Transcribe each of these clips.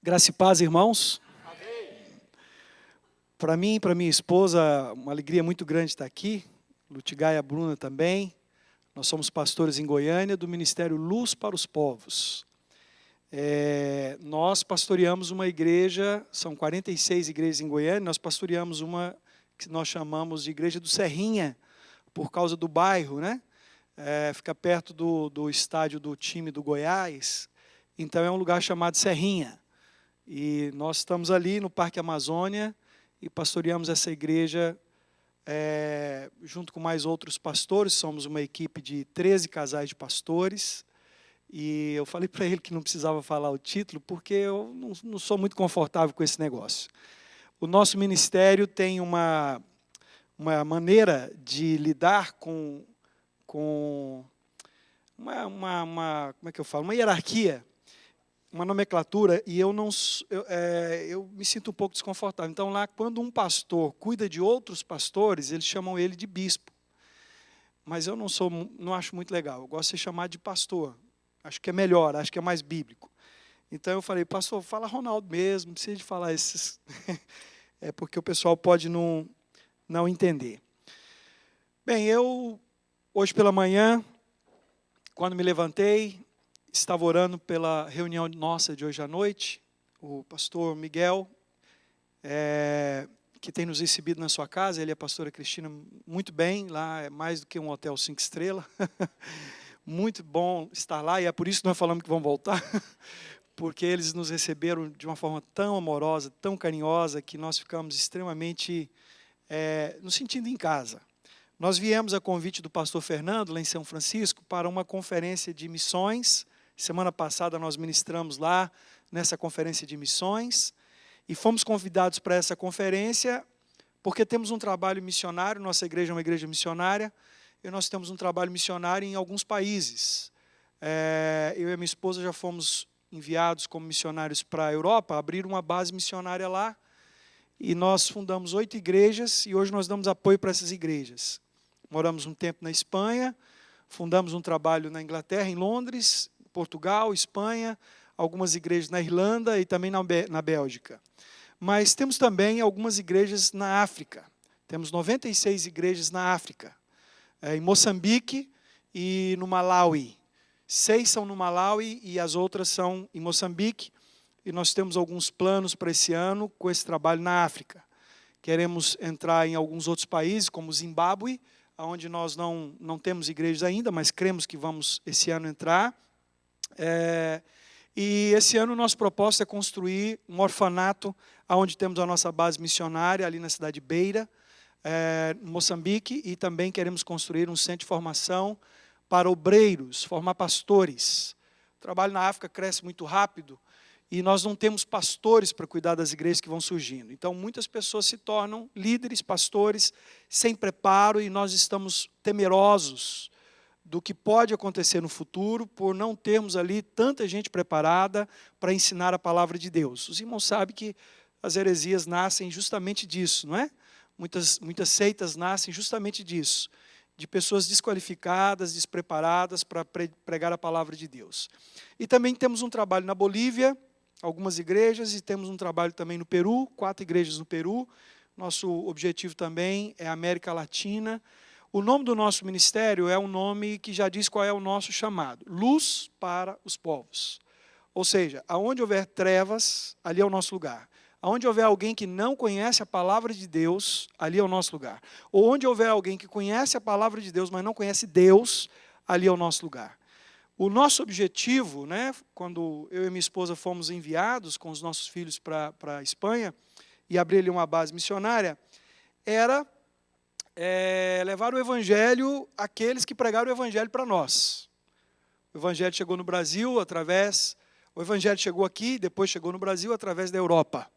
Graça e paz, irmãos. Para mim e para minha esposa, uma alegria muito grande estar aqui. Lutigai e a Bruna também. Nós somos pastores em Goiânia, do Ministério Luz para os Povos. Nós pastoreamos uma igreja, são 46 igrejas em Goiânia, nós pastoreamos uma que nós chamamos de Igreja do Serrinha, por causa do bairro, né? Fica perto do estádio do time do Goiás, então é um lugar chamado Serrinha. E nós estamos ali no Parque Amazônia e pastoreamos essa igreja junto com mais outros pastores. Somos uma equipe de 13 casais de pastores. E eu falei para ele que não precisava falar o título, porque eu não sou muito confortável com esse negócio. O nosso ministério tem uma maneira de lidar com como é que eu falo? Uma hierarquia, uma nomenclatura, e eu me sinto um pouco desconfortável. Então, lá, quando um pastor cuida de outros pastores, eles chamam ele de bispo. Mas eu não acho muito legal. Eu gosto de ser chamado de pastor. Acho que é melhor, acho que é mais bíblico. Então, eu falei, pastor, fala Ronaldo mesmo, não precisa de falar esses... porque o pessoal pode não entender. Bem, hoje pela manhã, quando me levantei, estava orando pela reunião nossa de hoje à noite. O pastor Miguel, que tem nos recebido na sua casa, ele e a pastora Cristina, muito bem, lá é mais do que um hotel 5 estrelas. Muito bom estar lá, e é por isso que nós falamos que vamos voltar, porque eles nos receberam de uma forma tão amorosa, tão carinhosa, que nós ficamos extremamente nos sentindo em casa. Nós viemos a convite do pastor Fernando, lá em São Francisco, para uma conferência de missões. Semana passada nós ministramos lá, nessa conferência de missões, e fomos convidados para essa conferência, porque temos um trabalho missionário, nossa igreja é uma igreja missionária, e nós temos um trabalho missionário em alguns países. Eu e minha esposa já fomos enviados como missionários para a Europa, abrir uma base missionária lá, e nós fundamos 8 igrejas, e hoje nós damos apoio para essas igrejas. Moramos um tempo na Espanha, fundamos um trabalho na Inglaterra, em Londres, Portugal, Espanha, algumas igrejas na Irlanda e também na Bélgica. Mas temos também algumas igrejas na África. Temos 96 igrejas na África, em Moçambique e no Malawi. 6 são no Malawi e as outras são em Moçambique. E nós temos alguns planos para esse ano com esse trabalho na África. Queremos entrar em alguns outros países, como Zimbábue, onde nós não temos igrejas ainda, mas cremos que vamos esse ano entrar. E esse ano o nosso propósito é construir um orfanato, onde temos a nossa base missionária, ali na cidade de Beira, Moçambique, e também queremos construir um centro de formação para obreiros, formar pastores. O trabalho na África cresce muito rápido, e nós não temos pastores para cuidar das igrejas que vão surgindo. Então, muitas pessoas se tornam líderes, pastores, sem preparo, e nós estamos temerosos do que pode acontecer no futuro, por não termos ali tanta gente preparada para ensinar a palavra de Deus. Os irmãos sabem que as heresias nascem justamente disso, não é? Muitas seitas nascem justamente disso, de pessoas desqualificadas, despreparadas para pregar a palavra de Deus. E também temos um trabalho na Bolívia, algumas igrejas, e temos um trabalho também no Peru, 4 igrejas no Peru. Nosso objetivo também é a América Latina. O nome do nosso ministério é um nome que já diz qual é o nosso chamado: Luz para os Povos. Ou seja, aonde houver trevas, ali é o nosso lugar. Aonde houver alguém que não conhece a palavra de Deus, ali é o nosso lugar. Ou onde houver alguém que conhece a palavra de Deus, mas não conhece Deus, ali é o nosso lugar. O nosso objetivo, quando eu e minha esposa fomos enviados com os nossos filhos para a Espanha e abrir ali uma base missionária, era levar o evangelho àqueles que pregaram o evangelho para nós. O evangelho chegou no Brasil o evangelho chegou aqui, depois chegou no Brasil através da Europa.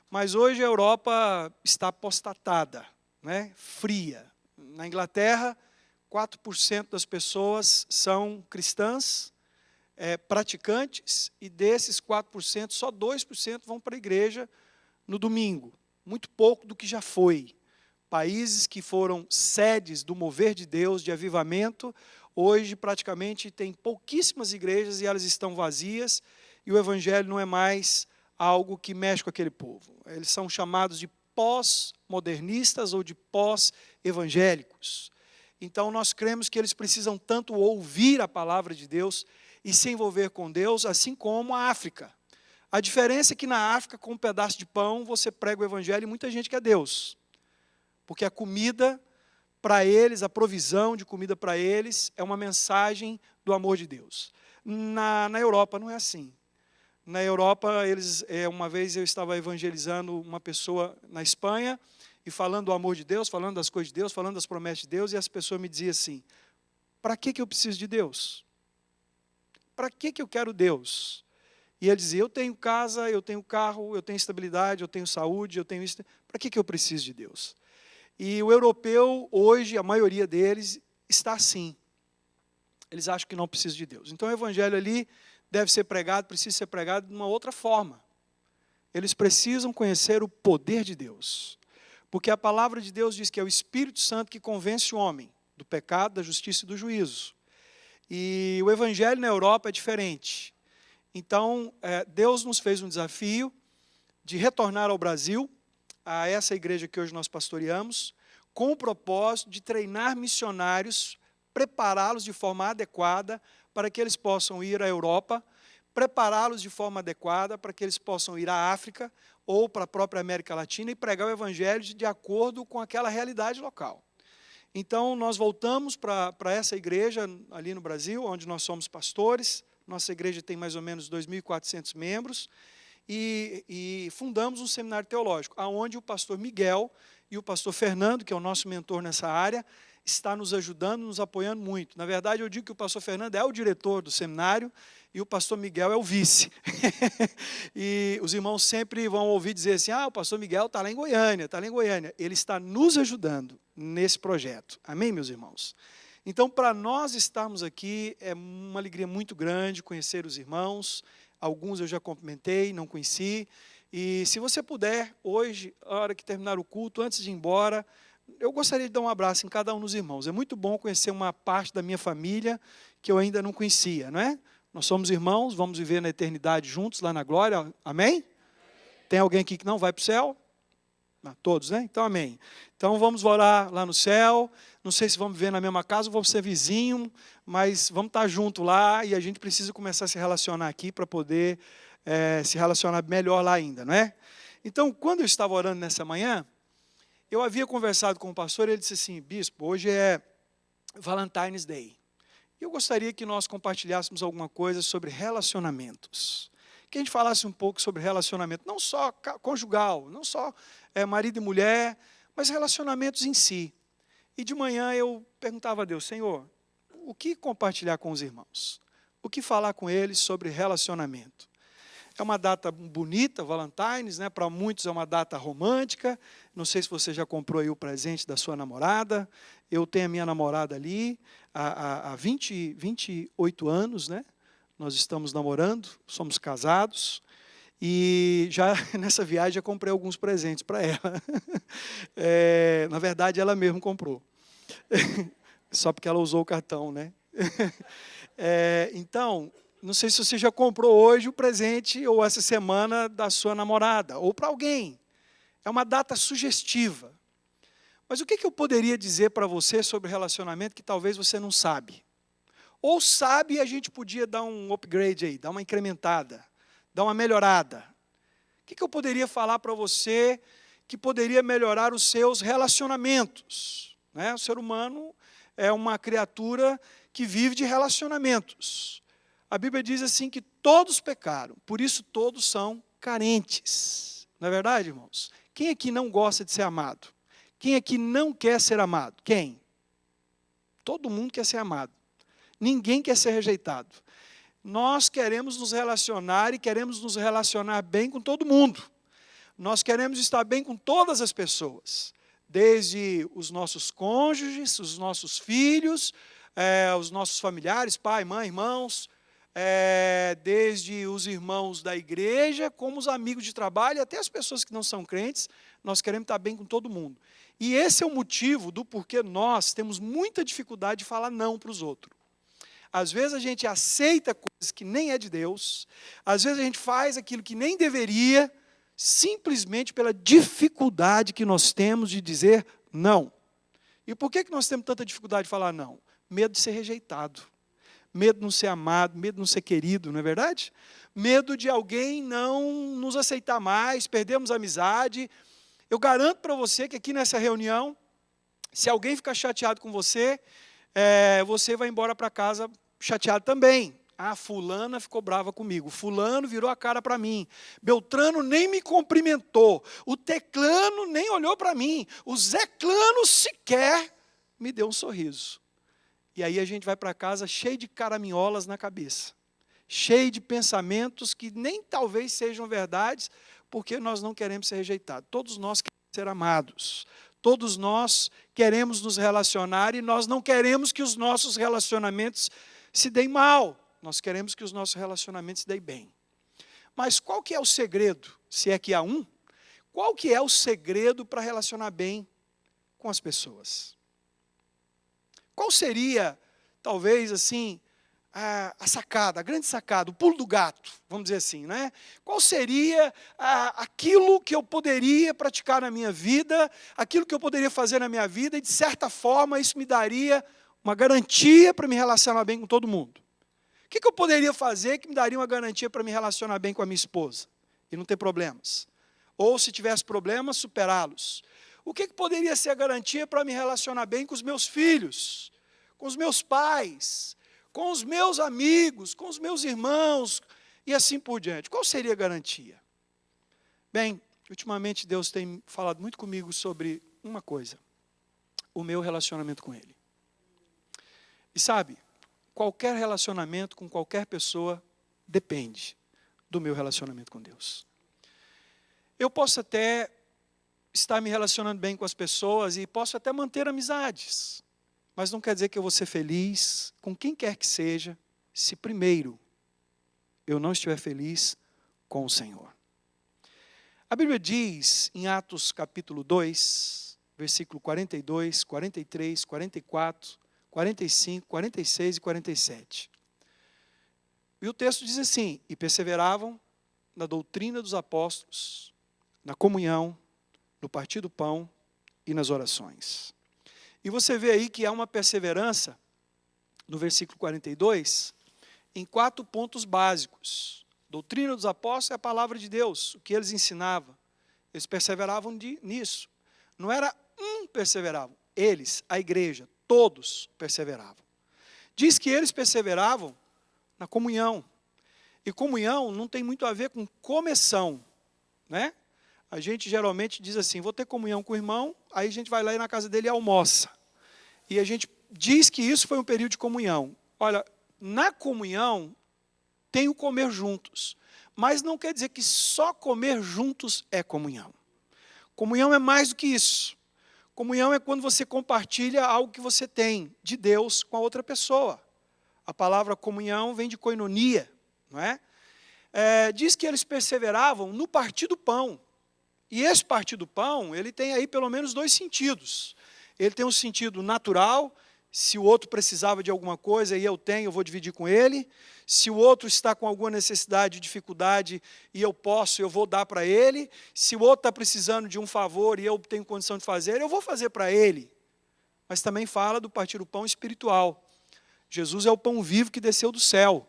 Mas hoje a Europa está apostatada, fria. Na Inglaterra, 4% das pessoas são cristãs, praticantes, e desses 4%, só 2% vão para a igreja no domingo. Muito pouco do que já foi. Países que foram sedes do mover de Deus, de avivamento, hoje praticamente tem pouquíssimas igrejas e elas estão vazias, e o evangelho não é mais algo que mexe com aquele povo. Eles são chamados de pós-modernistas ou de pós-evangélicos. Então, nós cremos que eles precisam tanto ouvir a palavra de Deus e se envolver com Deus, assim como a África. A diferença é que na África, com um pedaço de pão, você prega o evangelho e muita gente quer Deus. Porque a comida para eles, a provisão de comida para eles, é uma mensagem do amor de Deus. Na Europa não é assim. Na Europa, uma vez eu estava evangelizando uma pessoa na Espanha, e falando do amor de Deus, falando das coisas de Deus, falando das promessas de Deus, e as pessoas me diziam assim, para que eu preciso de Deus? Para que eu quero Deus? E ele dizia, eu tenho casa, eu tenho carro, eu tenho estabilidade, eu tenho saúde, eu tenho isso. Para que eu preciso de Deus? E o europeu, hoje, a maioria deles, está assim. Eles acham que não precisa de Deus. Então o evangelho ali deve ser pregado, precisa ser pregado de uma outra forma. Eles precisam conhecer o poder de Deus. Porque a palavra de Deus diz que é o Espírito Santo que convence o homem do pecado, da justiça e do juízo. E o evangelho na Europa é diferente. Então, Deus nos fez um desafio de retornar ao Brasil, a essa igreja que hoje nós pastoreamos, com o propósito de treinar missionários, prepará-los de forma adequada para que eles possam ir à Europa, prepará-los de forma adequada para que eles possam ir à África ou para a própria América Latina e pregar o evangelho de acordo com aquela realidade local. Então, nós voltamos para essa igreja ali no Brasil, onde nós somos pastores. Nossa igreja tem mais ou menos 2.400 membros. E fundamos um seminário teológico, onde o pastor Miguel e o pastor Fernando, que é o nosso mentor nessa área, está nos ajudando, nos apoiando muito. Na verdade, eu digo que o pastor Fernando é o diretor do seminário e o pastor Miguel é o vice. E os irmãos sempre vão ouvir dizer assim, o pastor Miguel está lá em Goiânia, está lá em Goiânia. Ele está nos ajudando nesse projeto. Amém, meus irmãos? Então, para nós estarmos aqui, é uma alegria muito grande conhecer os irmãos. Alguns eu já cumprimentei, não conheci. E se você puder, hoje, a hora que terminar o culto, antes de ir embora, eu gostaria de dar um abraço em cada um dos irmãos. É muito bom conhecer uma parte da minha família que eu ainda não conhecia, não é? Nós somos irmãos, vamos viver na eternidade juntos, lá na glória. Amém? Tem alguém aqui que não vai para o céu? Todos, né? Então, amém. Então, vamos orar lá no céu. Não sei se vamos viver na mesma casa ou vamos ser vizinho, mas vamos estar junto lá e a gente precisa começar a se relacionar aqui para poder se relacionar melhor lá ainda, não é? Então, quando eu estava orando nessa manhã, eu havia conversado com o pastor e ele disse assim, bispo, hoje é Valentine's Day. Eu gostaria que nós compartilhássemos alguma coisa sobre relacionamentos. Que a gente falasse um pouco sobre relacionamento, não só conjugal, não só marido e mulher, mas relacionamentos em si. E de manhã eu perguntava a Deus, Senhor, o que compartilhar com os irmãos? O que falar com eles sobre relacionamento? É uma data bonita, Valentine's, né? Para muitos é uma data romântica. Não sei se você já comprou aí o presente da sua namorada. Eu tenho a minha namorada ali há 28 anos, né? Nós estamos namorando, somos casados. E já nessa viagem já comprei alguns presentes para ela. Na verdade, ela mesma comprou. Só porque ela usou o cartão, né? Então, não sei se você já comprou hoje o presente ou essa semana da sua namorada, ou para alguém. É uma data sugestiva. Mas o que eu poderia dizer para você sobre relacionamento que talvez você não sabe? Ou sabe e a gente podia dar um upgrade aí, dar uma incrementada, dar uma melhorada. O que eu poderia falar para você que poderia melhorar os seus relacionamentos? Né? O ser humano é uma criatura que vive de relacionamentos. A Bíblia diz assim que todos pecaram, por isso todos são carentes. Não é verdade, irmãos? Quem aqui não gosta de ser amado? Quem aqui não quer ser amado? Quem? Todo mundo quer ser amado. Ninguém quer ser rejeitado. Nós queremos nos relacionar e queremos nos relacionar bem com todo mundo. Nós queremos estar bem com todas as pessoas. Desde os nossos cônjuges, os nossos filhos, os nossos familiares, pai, mãe, irmãos, desde os irmãos da igreja, como os amigos de trabalho, e até as pessoas que não são crentes, nós queremos estar bem com todo mundo. E esse é o motivo do porquê nós temos muita dificuldade de falar não para os outros. Às vezes a gente aceita coisas que nem é de Deus, às vezes a gente faz aquilo que nem deveria, simplesmente pela dificuldade que nós temos de dizer não. E por que nós temos tanta dificuldade de falar não? Medo de ser rejeitado, medo de não ser amado, medo de não ser querido, não é verdade? Medo de alguém não nos aceitar mais, perdermos a amizade. Eu garanto para você que aqui nessa reunião, se alguém ficar chateado com você, você vai embora para casa chateado também. Ah, fulana ficou brava comigo, fulano virou a cara para mim, Beltrano nem me cumprimentou, o Teclano nem olhou para mim, o Zeclano sequer me deu um sorriso. E aí a gente vai para casa cheio de caraminholas na cabeça, cheio de pensamentos que nem talvez sejam verdades, porque nós não queremos ser rejeitados. Todos nós queremos ser amados, todos nós queremos nos relacionar e nós não queremos que os nossos relacionamentos se deem mal. Nós queremos que os nossos relacionamentos se deem bem. Mas qual que é o segredo, se é que há um? Qual que é o segredo para relacionar bem com as pessoas? Qual seria, talvez assim, a sacada, a grande sacada, o pulo do gato, vamos dizer assim, né? Qual seria aquilo que eu poderia praticar na minha vida, aquilo que eu poderia fazer na minha vida, e de certa forma isso me daria uma garantia para me relacionar bem com todo mundo? O que eu poderia fazer que me daria uma garantia para me relacionar bem com a minha esposa e não ter problemas? Ou, se tivesse problemas, superá-los. O que poderia ser a garantia para me relacionar bem com os meus filhos, com os meus pais, com os meus amigos, com os meus irmãos e assim por diante? Qual seria a garantia? Bem, ultimamente Deus tem falado muito comigo sobre uma coisa: o meu relacionamento com Ele. E sabe, qualquer relacionamento com qualquer pessoa depende do meu relacionamento com Deus. Eu posso até estar me relacionando bem com as pessoas e posso até manter amizades, mas não quer dizer que eu vou ser feliz com quem quer que seja, se primeiro eu não estiver feliz com o Senhor. A Bíblia diz em Atos capítulo 2, versículo 42, 43, 44, 45, 46 e 47. E o texto diz assim: e perseveravam na doutrina dos apóstolos, na comunhão, no partir do pão e nas orações. E você vê aí que há uma perseverança, no versículo 42, em 4 pontos básicos. Doutrina dos apóstolos é a palavra de Deus, o que eles ensinavam. Eles perseveravam nisso. Não era perseveravam, eles, a igreja, todos perseveravam. Diz que eles perseveravam na comunhão. E comunhão não tem muito a ver com começão, né? A gente geralmente diz assim: vou ter comunhão com o irmão, aí a gente vai lá na casa dele e almoça. E a gente diz que isso foi um período de comunhão. Olha, na comunhão tem o comer juntos, mas não quer dizer que só comer juntos é comunhão. Comunhão é mais do que isso. Comunhão é quando você compartilha algo que você tem de Deus com a outra pessoa. A palavra comunhão vem de koinonia, não é? Diz que eles perseveravam no partir do pão. E esse partir do pão, ele tem aí pelo menos 2 sentidos. Ele tem um sentido natural: se o outro precisava de alguma coisa e eu tenho, eu vou dividir com ele. Se o outro está com alguma necessidade, dificuldade, e eu posso, eu vou dar para ele. Se o outro está precisando de um favor e eu tenho condição de fazer, eu vou fazer para ele. Mas também fala do partir o pão espiritual. Jesus é o pão vivo que desceu do céu.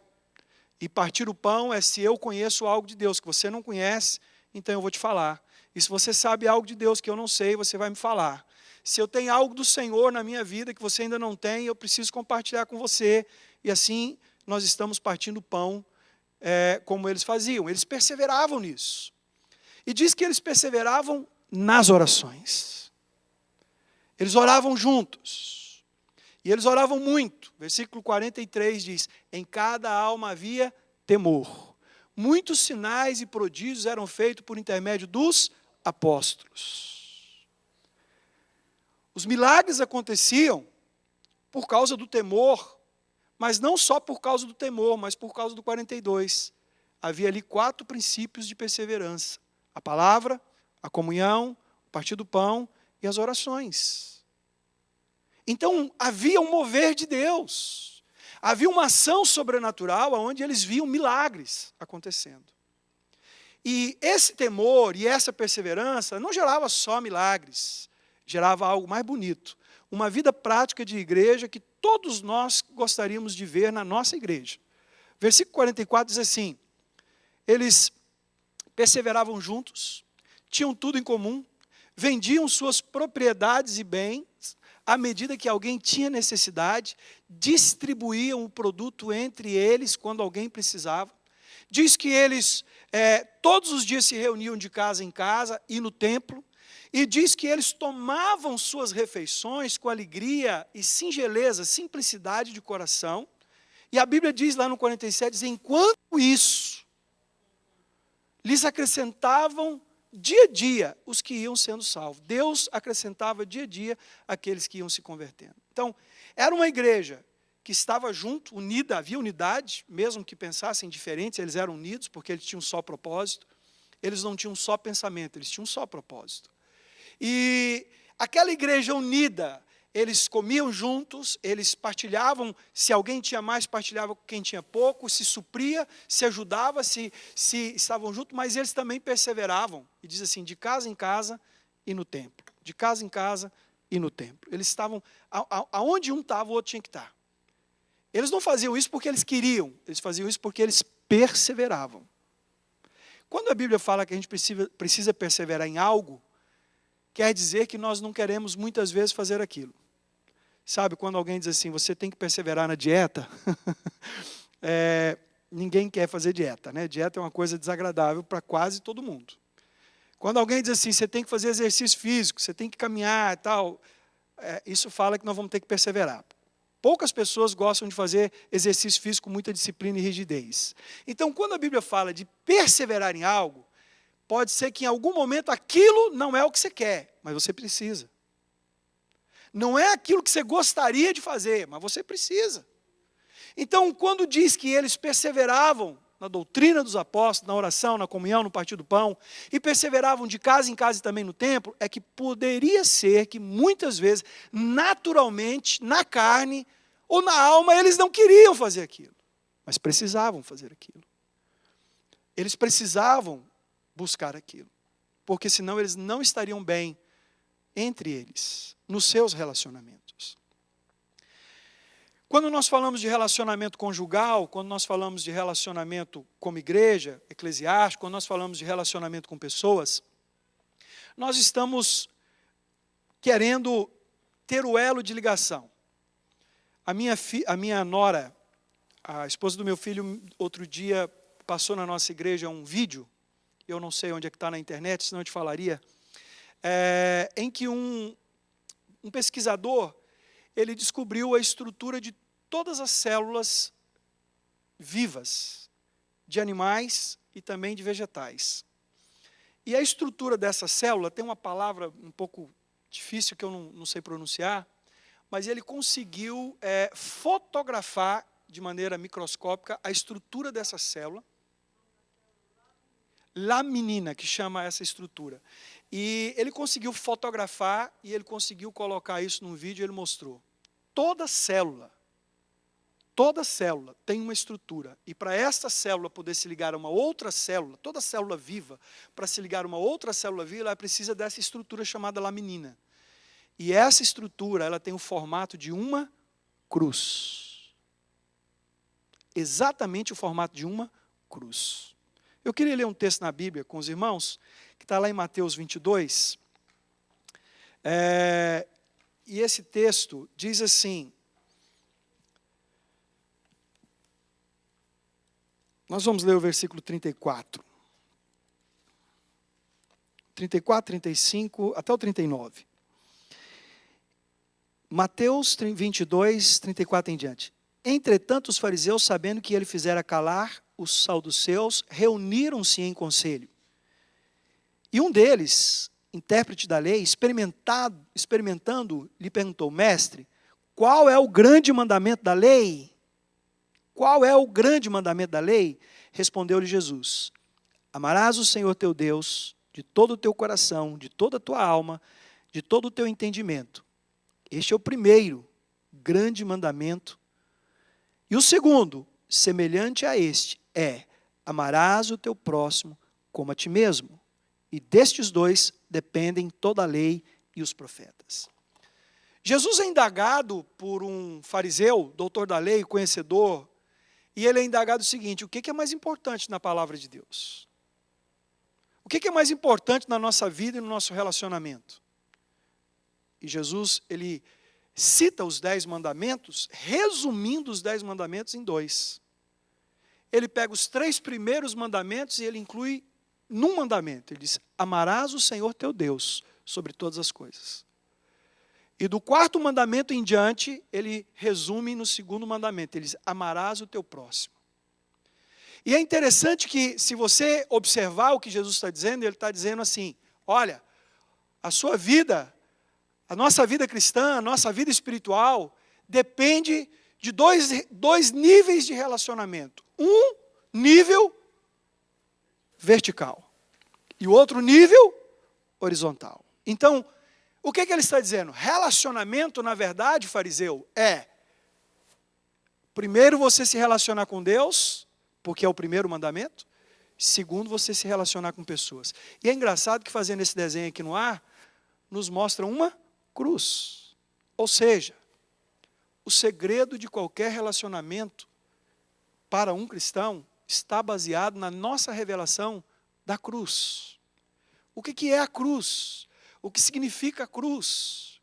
E partir o pão é se eu conheço algo de Deus que você não conhece, então eu vou te falar. E se você sabe algo de Deus que eu não sei, você vai me falar. Se eu tenho algo do Senhor na minha vida que você ainda não tem, eu preciso compartilhar com você. E assim nós estamos partindo o pão como eles faziam. Eles perseveravam nisso. E diz que eles perseveravam nas orações. Eles oravam juntos. E eles oravam muito. Versículo 43 diz: em cada alma havia temor. Muitos sinais e prodígios eram feitos por intermédio dos apóstolos. Os milagres aconteciam por causa do temor, mas não só por causa do temor, mas por causa do 42. Havia ali 4 princípios de perseverança: a palavra, a comunhão, o partir do pão e as orações. Então havia um mover de Deus, Havia uma ação sobrenatural onde eles viam milagres acontecendo. E esse temor e essa perseverança não gerava só milagres, gerava algo mais bonito. Uma vida prática de igreja que todos nós gostaríamos de ver na nossa igreja. Versículo 44 diz assim: eles perseveravam juntos, tinham tudo em comum, vendiam suas propriedades e bens, à medida que alguém tinha necessidade, distribuíam o produto entre eles quando alguém precisava. Diz que eles todos os dias se reuniam de casa em casa e no templo, e diz que eles tomavam suas refeições com alegria e singeleza, simplicidade de coração. E a Bíblia diz lá no 47, diz, enquanto isso, lhes acrescentavam dia a dia os que iam sendo salvos. Deus acrescentava dia a dia aqueles que iam se convertendo. Então, era uma igreja que estava junto, unida, havia unidade, mesmo que pensassem diferentes, eles eram unidos, porque eles tinham um só propósito. Eles não tinham um só pensamento, eles tinham um só propósito. E aquela igreja unida, eles comiam juntos, eles partilhavam, se alguém tinha mais, partilhava com quem tinha pouco, se supria, se ajudava, se estavam juntos, mas eles também perseveravam. E diz assim, de casa em casa e no templo. De casa em casa e no templo. Eles estavam, aonde um estava, o outro tinha que estar. Eles não faziam isso porque eles queriam, eles faziam isso porque eles perseveravam. Quando a Bíblia fala que a gente precisa perseverar em algo, quer dizer que nós não queremos muitas vezes fazer aquilo. Sabe, quando alguém diz assim, você tem que perseverar na dieta, ninguém quer fazer dieta, né? Dieta é uma coisa desagradável para quase todo mundo. Quando alguém diz assim, você tem que fazer exercício físico, você tem que caminhar e tal, isso fala que nós vamos ter que perseverar. Poucas pessoas gostam de fazer exercício físico com muita disciplina e rigidez. Então, quando a Bíblia fala de perseverar em algo, pode ser que em algum momento aquilo não é o que você quer, mas você precisa. Não é aquilo que você gostaria de fazer, mas você precisa. Então, quando diz que eles perseveravam na doutrina dos apóstolos, na oração, na comunhão, no partir do pão, e perseveravam de casa em casa e também no templo, é que poderia ser que muitas vezes, naturalmente, na carne ou na alma, eles não queriam fazer aquilo, mas precisavam fazer aquilo. Eles precisavam buscar aquilo, porque senão eles não estariam bem entre eles, nos seus relacionamentos. Quando nós falamos de relacionamento conjugal, quando nós falamos de relacionamento como igreja, eclesiástico, quando nós falamos de relacionamento com pessoas, nós estamos querendo ter o elo de ligação. A minha nora, a esposa do meu filho, outro dia passou na nossa igreja um vídeo, eu não sei onde é que está na internet, senão eu te falaria, em que um pesquisador, ele descobriu a estrutura de todas as células vivas, de animais e também de vegetais. E a estrutura dessa célula, tem uma palavra um pouco difícil que eu não sei pronunciar, mas ele conseguiu fotografar de maneira microscópica a estrutura dessa célula, laminina, que chama essa estrutura. E ele conseguiu fotografar e ele conseguiu colocar isso num vídeo e ele mostrou. Toda célula tem uma estrutura. E para esta célula poder se ligar a uma outra célula, toda célula viva, para se ligar a uma outra célula viva, ela precisa dessa estrutura chamada laminina. E essa estrutura, ela tem o formato de uma cruz. Exatamente o formato de uma cruz. Eu queria ler um texto na Bíblia com os irmãos, que está lá em Mateus 22. E esse texto diz assim, nós vamos ler o versículo 34. 34, 35, até o 39. Mateus 22, 34 em diante. Entretanto, os fariseus, sabendo que ele fizera calar os saduceus, reuniram-se em conselho. E um deles, intérprete da lei, experimentando, lhe perguntou, mestre, qual é o grande mandamento da lei? Qual é o grande mandamento da lei? Respondeu-lhe Jesus, amarás o Senhor teu Deus de todo o teu coração, de toda a tua alma, de todo o teu entendimento. Este é o primeiro grande mandamento. E o segundo, semelhante a este, é: amarás o teu próximo como a ti mesmo. E destes dois dependem toda a lei e os profetas. Jesus é indagado por um fariseu, doutor da lei, conhecedor, e ele é indagado o seguinte: o que é mais importante na palavra de Deus? O que é mais importante na nossa vida e no nosso relacionamento? E Jesus, ele cita os 10 mandamentos, resumindo os 10 mandamentos em 2. Ele pega os 3 primeiros mandamentos e ele inclui num mandamento. Ele diz: amarás o Senhor teu Deus sobre todas as coisas. E do 4º mandamento em diante, ele resume no 2º mandamento. Ele diz: amarás o teu próximo. E é interessante que, se você observar o que Jesus está dizendo, ele está dizendo assim: olha, a sua vida, a nossa vida cristã, a nossa vida espiritual, depende de dois níveis de relacionamento. Um nível vertical e o outro nível horizontal. Então, o que ele está dizendo? Relacionamento, na verdade, fariseu, é primeiro você se relacionar com Deus, porque é o primeiro mandamento. Segundo, você se relacionar com pessoas. E é engraçado que, fazendo esse desenho aqui no ar, nos mostra uma cruz. Ou seja, o segredo de qualquer relacionamento para um cristão está baseado na nossa revelação da cruz. O que é a cruz? O que significa a cruz?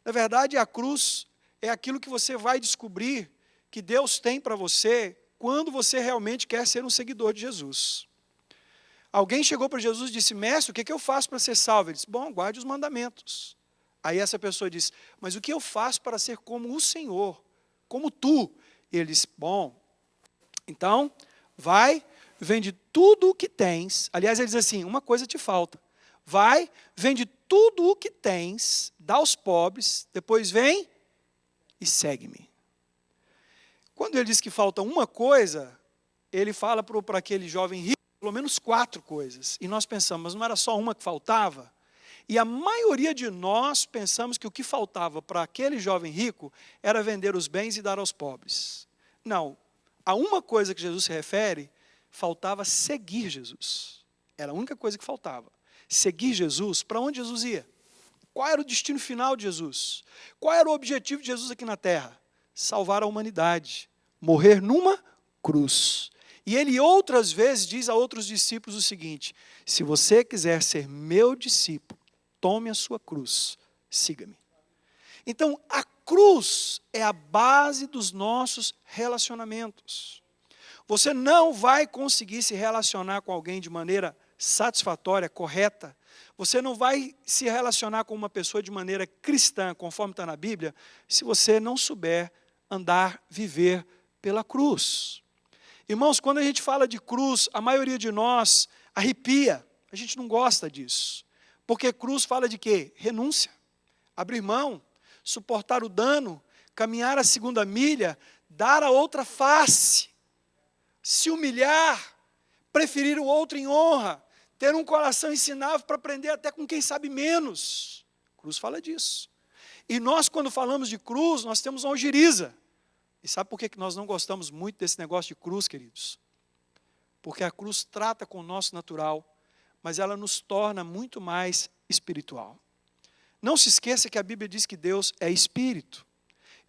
Na verdade, a cruz é aquilo que você vai descobrir que Deus tem para você quando você realmente quer ser um seguidor de Jesus. Alguém chegou para Jesus e disse: mestre, o que eu faço para ser salvo? Ele disse: bom, guarde os mandamentos. Aí essa pessoa disse: mas o que eu faço para ser como o Senhor, como tu? E ele disse: bom, então, vai, vende tudo o que tens. Aliás, ele diz assim: uma coisa te falta. Vai, vende tudo o que tens, dá aos pobres, depois vem e segue-me. Quando ele diz que falta uma coisa, ele fala para aquele jovem rico pelo menos 4 coisas. E nós pensamos: mas não era só uma que faltava? E a maioria de nós pensamos que o que faltava para aquele jovem rico era vender os bens e dar aos pobres. Não. A uma coisa que Jesus se refere, faltava seguir Jesus. Era a única coisa que faltava. Seguir Jesus. Para onde Jesus ia? Qual era o destino final de Jesus? Qual era o objetivo de Jesus aqui na terra? Salvar a humanidade. Morrer numa cruz. E ele outras vezes diz a outros discípulos o seguinte: se você quiser ser meu discípulo, tome a sua cruz, siga-me. Então, a cruz é a base dos nossos relacionamentos. Você não vai conseguir se relacionar com alguém de maneira satisfatória, correta. Você não vai se relacionar com uma pessoa de maneira cristã, conforme está na Bíblia, se você não souber andar, viver pela cruz. Irmãos, quando a gente fala de cruz, a maioria de nós arrepia. A gente não gosta disso. Porque cruz fala de quê? Renúncia, abrir mão, suportar o dano, caminhar a 2ª milha, dar a outra face, se humilhar, preferir o outro em honra, ter um coração ensinável para aprender até com quem sabe menos. Cruz fala disso. E nós, quando falamos de cruz, nós temos uma ojeriza. E sabe por que nós não gostamos muito desse negócio de cruz, queridos? Porque a cruz trata com o nosso natural, mas ela nos torna muito mais espiritual. Não se esqueça que a Bíblia diz que Deus é espírito.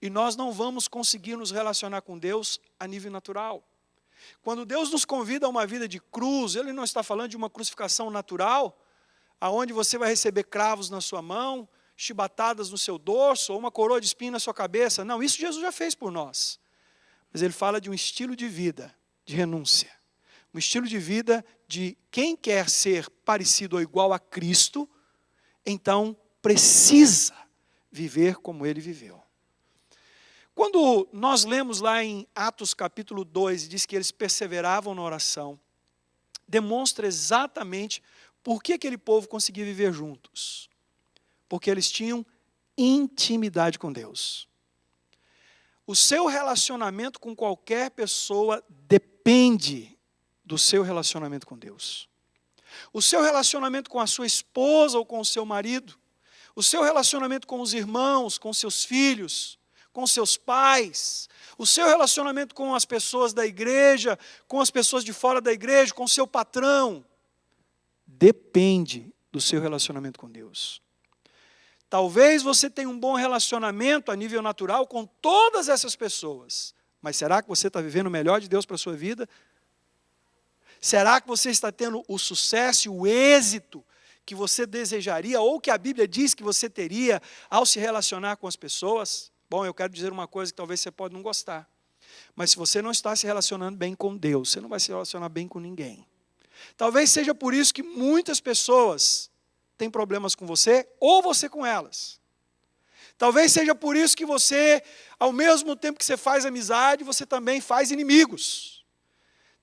E nós não vamos conseguir nos relacionar com Deus a nível natural. Quando Deus nos convida a uma vida de cruz, Ele não está falando de uma crucificação natural, aonde você vai receber cravos na sua mão, chibatadas no seu dorso, ou uma coroa de espinho na sua cabeça. Não, isso Jesus já fez por nós. Mas Ele fala de um estilo de vida, de renúncia. Um estilo de vida de quem quer ser parecido ou igual a Cristo, então precisa viver como Ele viveu. Quando nós lemos lá em Atos capítulo 2, diz que eles perseveravam na oração, demonstra exatamente por que aquele povo conseguia viver juntos. Porque eles tinham intimidade com Deus. O seu relacionamento com qualquer pessoa depende do seu relacionamento com Deus. O seu relacionamento com a sua esposa ou com o seu marido, o seu relacionamento com os irmãos, com seus filhos, com seus pais, o seu relacionamento com as pessoas da igreja, com as pessoas de fora da igreja, com o seu patrão, depende do seu relacionamento com Deus. Talvez você tenha um bom relacionamento a nível natural com todas essas pessoas, mas será que você está vivendo o melhor de Deus para a sua vida? Será que você está tendo o sucesso e o êxito que você desejaria ou que a Bíblia diz que você teria ao se relacionar com as pessoas? Bom, eu quero dizer uma coisa que talvez você pode não gostar, mas se você não está se relacionando bem com Deus, você não vai se relacionar bem com ninguém. Talvez seja por isso que muitas pessoas têm problemas com você ou você com elas. Talvez seja por isso que você, ao mesmo tempo que você faz amizade, você também faz inimigos.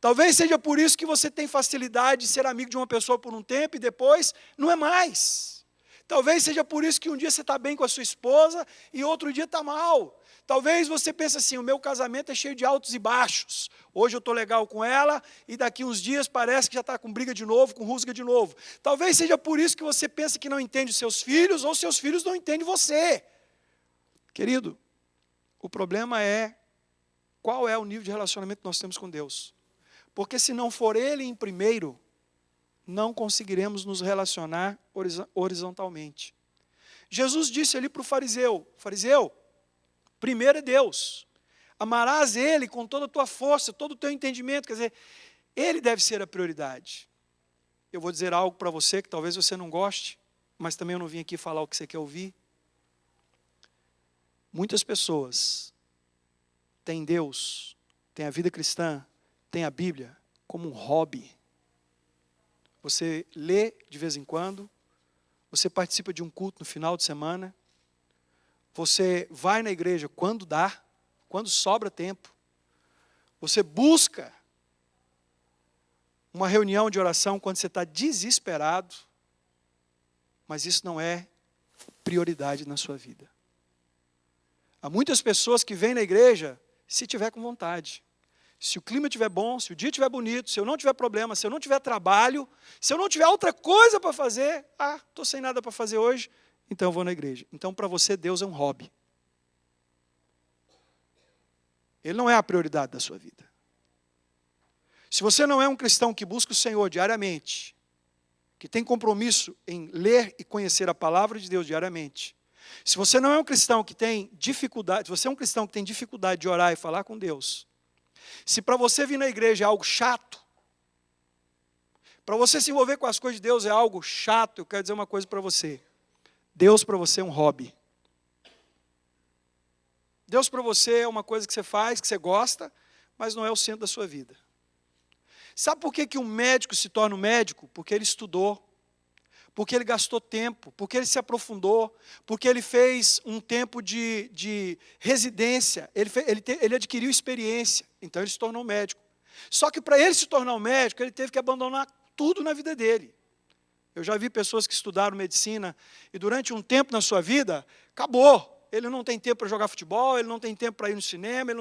Talvez seja por isso que você tem facilidade de ser amigo de uma pessoa por um tempo e depois não é mais. Talvez seja por isso que um dia você está bem com a sua esposa e outro dia está mal. Talvez você pense assim, o meu casamento é cheio de altos e baixos. Hoje eu estou legal com ela e daqui uns dias parece que já está com briga de novo, com rusga de novo. Talvez seja por isso que você pensa que não entende os seus filhos ou seus filhos não entendem você. Querido, o problema é qual é o nível de relacionamento que nós temos com Deus. Porque se não for Ele em primeiro, não conseguiremos nos relacionar horizontalmente. Jesus disse ali para o fariseu, primeiro é Deus, amarás Ele com toda a tua força, todo o teu entendimento, quer dizer, Ele deve ser a prioridade. Eu vou dizer algo para você que talvez você não goste, mas também eu não vim aqui falar o que você quer ouvir. Muitas pessoas têm Deus, têm a vida cristã, têm a Bíblia como um hobby. Você lê de vez em quando, você participa de um culto no final de semana, você vai na igreja quando dá, quando sobra tempo, você busca uma reunião de oração quando você está desesperado, mas isso não é prioridade na sua vida. Há muitas pessoas que vêm na igreja se tiver com vontade. Se o clima estiver bom, se o dia estiver bonito, se eu não tiver problema, se eu não tiver trabalho, se eu não tiver outra coisa para fazer, estou sem nada para fazer hoje, então eu vou na igreja. Então para você Deus é um hobby. Ele não é a prioridade da sua vida. Se você não é um cristão que busca o Senhor diariamente, que tem compromisso em ler e conhecer a palavra de Deus diariamente, se você não é um cristão que tem dificuldade, se você é um cristão que tem dificuldade de orar e falar com Deus, se para você vir na igreja é algo chato, para você se envolver com as coisas de Deus é algo chato, eu quero dizer uma coisa para você. Deus para você é um hobby. Deus para você é uma coisa que você faz, que você gosta, mas não é o centro da sua vida. Sabe por que um médico se torna um médico? Porque ele estudou, porque ele gastou tempo, porque ele se aprofundou, porque ele fez um tempo de residência, ele adquiriu experiência, então ele se tornou um médico. Só que para ele se tornar um médico, ele teve que abandonar tudo na vida dele. Eu já vi pessoas que estudaram medicina e durante um tempo na sua vida, acabou. Ele não tem tempo para jogar futebol, ele não tem tempo para ir no cinema,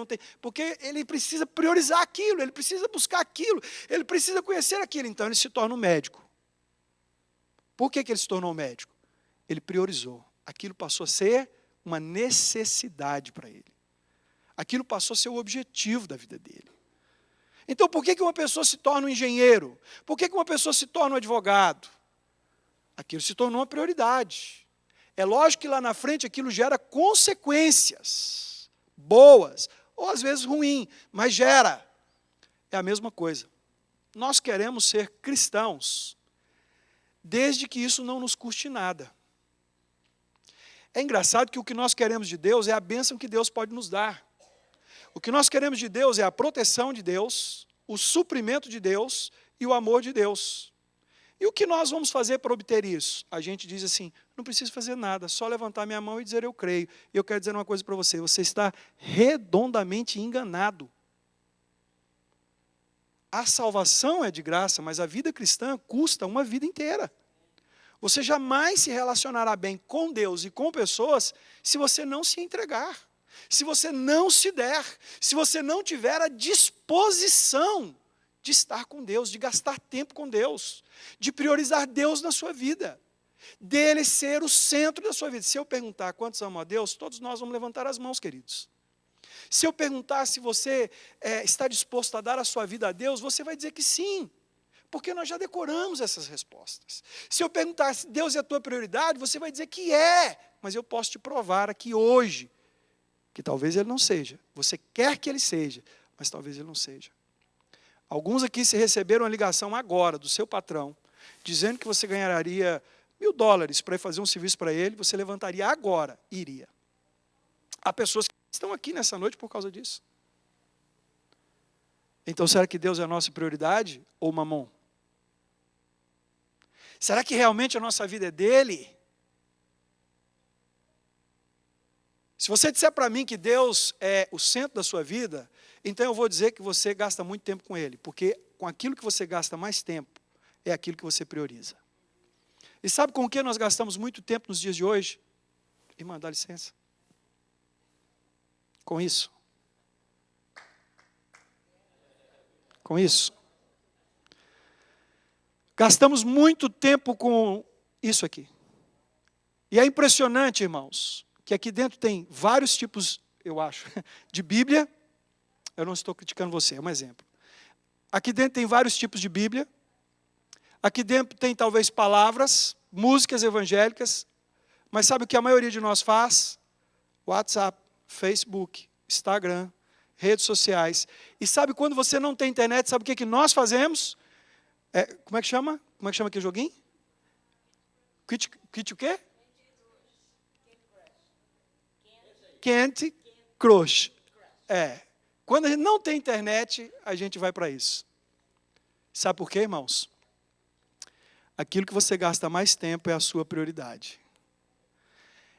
porque ele precisa priorizar aquilo, ele precisa buscar aquilo, ele precisa conhecer aquilo, então ele se torna um médico. Por que ele se tornou um médico? Ele priorizou. Aquilo passou a ser uma necessidade para ele. Aquilo passou a ser o objetivo da vida dele. Então por que uma pessoa se torna um engenheiro? Por que uma pessoa se torna um advogado? Aquilo se tornou uma prioridade. É lógico que lá na frente aquilo gera consequências boas, ou às vezes ruins, mas gera. É a mesma coisa. Nós queremos ser cristãos, desde que isso não nos custe nada. É engraçado que o que nós queremos de Deus é a bênção que Deus pode nos dar. O que nós queremos de Deus é a proteção de Deus, o suprimento de Deus e o amor de Deus. E o que nós vamos fazer para obter isso? A gente diz assim, não preciso fazer nada, só levantar minha mão e dizer eu creio. E eu quero dizer uma coisa para você, você está redondamente enganado. A salvação é de graça, mas a vida cristã custa uma vida inteira. Você jamais se relacionará bem com Deus e com pessoas se você não se entregar, se você não se der, se você não tiver a disposição de estar com Deus, de gastar tempo com Deus, de priorizar Deus na sua vida. dele ser o centro da sua vida. Se eu perguntar quantos amam a Deus, todos nós vamos levantar as mãos, queridos. Se eu perguntar se você está disposto a dar a sua vida a Deus, você vai dizer que sim, porque nós já decoramos essas respostas. Se eu perguntar se Deus é a tua prioridade, você vai dizer que é, mas eu posso te provar aqui hoje, que talvez Ele não seja. Você quer que Ele seja, mas talvez Ele não seja. Alguns aqui, se receberam uma ligação agora do seu patrão, dizendo que você ganharia $1.000 para ir fazer um serviço para ele, você levantaria agora e iria. Há pessoas que estão aqui nessa noite por causa disso. Então, será que Deus é a nossa prioridade ou mamon? Será que realmente a nossa vida é dele? Se você disser para mim que Deus é o centro da sua vida, então eu vou dizer que você gasta muito tempo com Ele, porque com aquilo que você gasta mais tempo, é aquilo que você prioriza. E sabe com o que nós gastamos muito tempo nos dias de hoje? Irmã, dá licença. Com isso. Com isso. Gastamos muito tempo com isso aqui. E é impressionante, irmãos, que aqui dentro tem vários tipos, eu acho, de Bíblia. Eu não estou criticando você, é um exemplo. Aqui dentro tem vários tipos de Bíblia. Aqui dentro tem talvez palavras, músicas evangélicas. Mas sabe o que a maioria de nós faz? WhatsApp, Facebook, Instagram, redes sociais. E sabe quando você não tem internet, sabe o que nós fazemos? Como é que chama? Como é que chama aquele joguinho? Quit o quê? Candy Crush. Quando a gente não tem internet, a gente vai para isso. Sabe por quê, irmãos? Aquilo que você gasta mais tempo é a sua prioridade.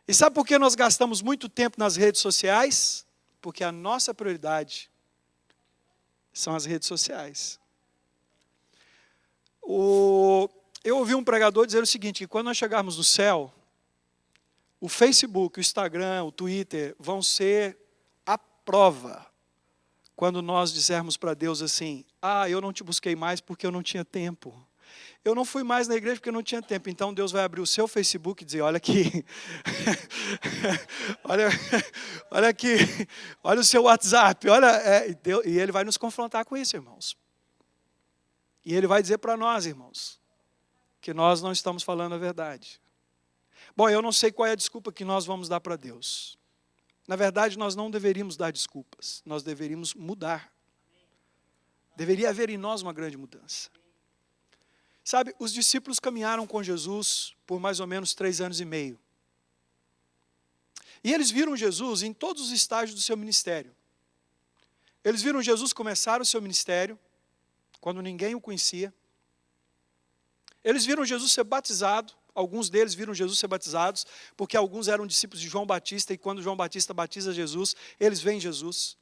E sabe por que nós gastamos muito tempo nas redes sociais? Porque a nossa prioridade são as redes sociais. Eu ouvi um pregador dizer o seguinte, que quando nós chegarmos no céu, o Facebook, o Instagram, o Twitter vão ser a prova quando nós dissermos para Deus assim, eu não te busquei mais porque eu não tinha tempo. Eu não fui mais na igreja porque eu não tinha tempo. Então Deus vai abrir o seu Facebook e dizer, olha aqui, olha aqui, olha o seu WhatsApp, e Ele vai nos confrontar com isso, irmãos. E Ele vai dizer para nós, irmãos, que nós não estamos falando a verdade. Bom, eu não sei qual é a desculpa que nós vamos dar para Deus. Na verdade, nós não deveríamos dar desculpas, nós deveríamos mudar. Deveria haver em nós uma grande mudança. Sabe, os discípulos caminharam com Jesus por mais ou menos 3 anos e meio. E eles viram Jesus em todos os estágios do seu ministério. Eles viram Jesus começar o seu ministério, quando ninguém o conhecia. Eles viram Jesus ser batizado. Alguns deles viram Jesus ser batizados, porque alguns eram discípulos de João Batista, e quando João Batista batiza Jesus, eles veem Jesus.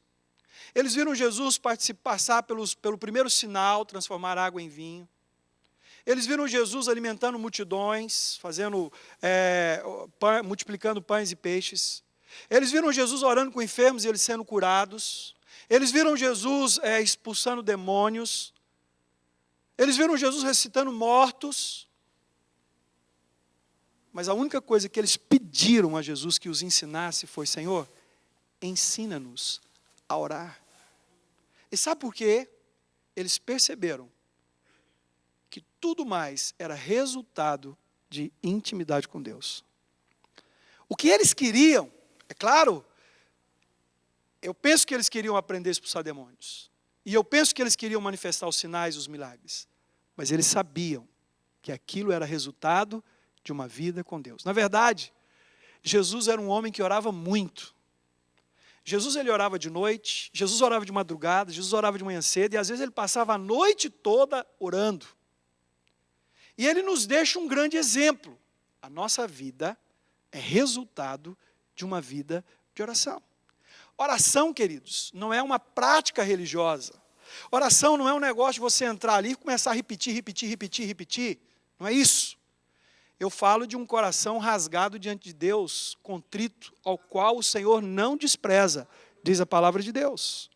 Eles viram Jesus passar pelo primeiro sinal, transformar água em vinho. Eles viram Jesus alimentando multidões, multiplicando pães e peixes. Eles viram Jesus orando com enfermos e eles sendo curados. Eles viram Jesus expulsando demônios. Eles viram Jesus ressuscitando mortos. Mas a única coisa que eles pediram a Jesus que os ensinasse foi, Senhor, ensina-nos a orar. E sabe por quê? Eles perceberam que tudo mais era resultado de intimidade com Deus. O que eles queriam, é claro, eu penso que eles queriam aprender a expulsar demônios. E eu penso que eles queriam manifestar os sinais e os milagres. Mas eles sabiam que aquilo era resultado de uma vida com Deus. Na verdade, Jesus era um homem que orava muito. Jesus ele orava de noite, Jesus orava de madrugada, Jesus orava de manhã cedo, e às vezes ele passava a noite toda orando. E ele nos deixa um grande exemplo. A nossa vida é resultado de uma vida de oração. Oração, queridos, não é uma prática religiosa. Oração não é um negócio de você entrar ali e começar a repetir. Não é isso. Eu falo de um coração rasgado diante de Deus, contrito, ao qual o Senhor não despreza, diz a palavra de Deus.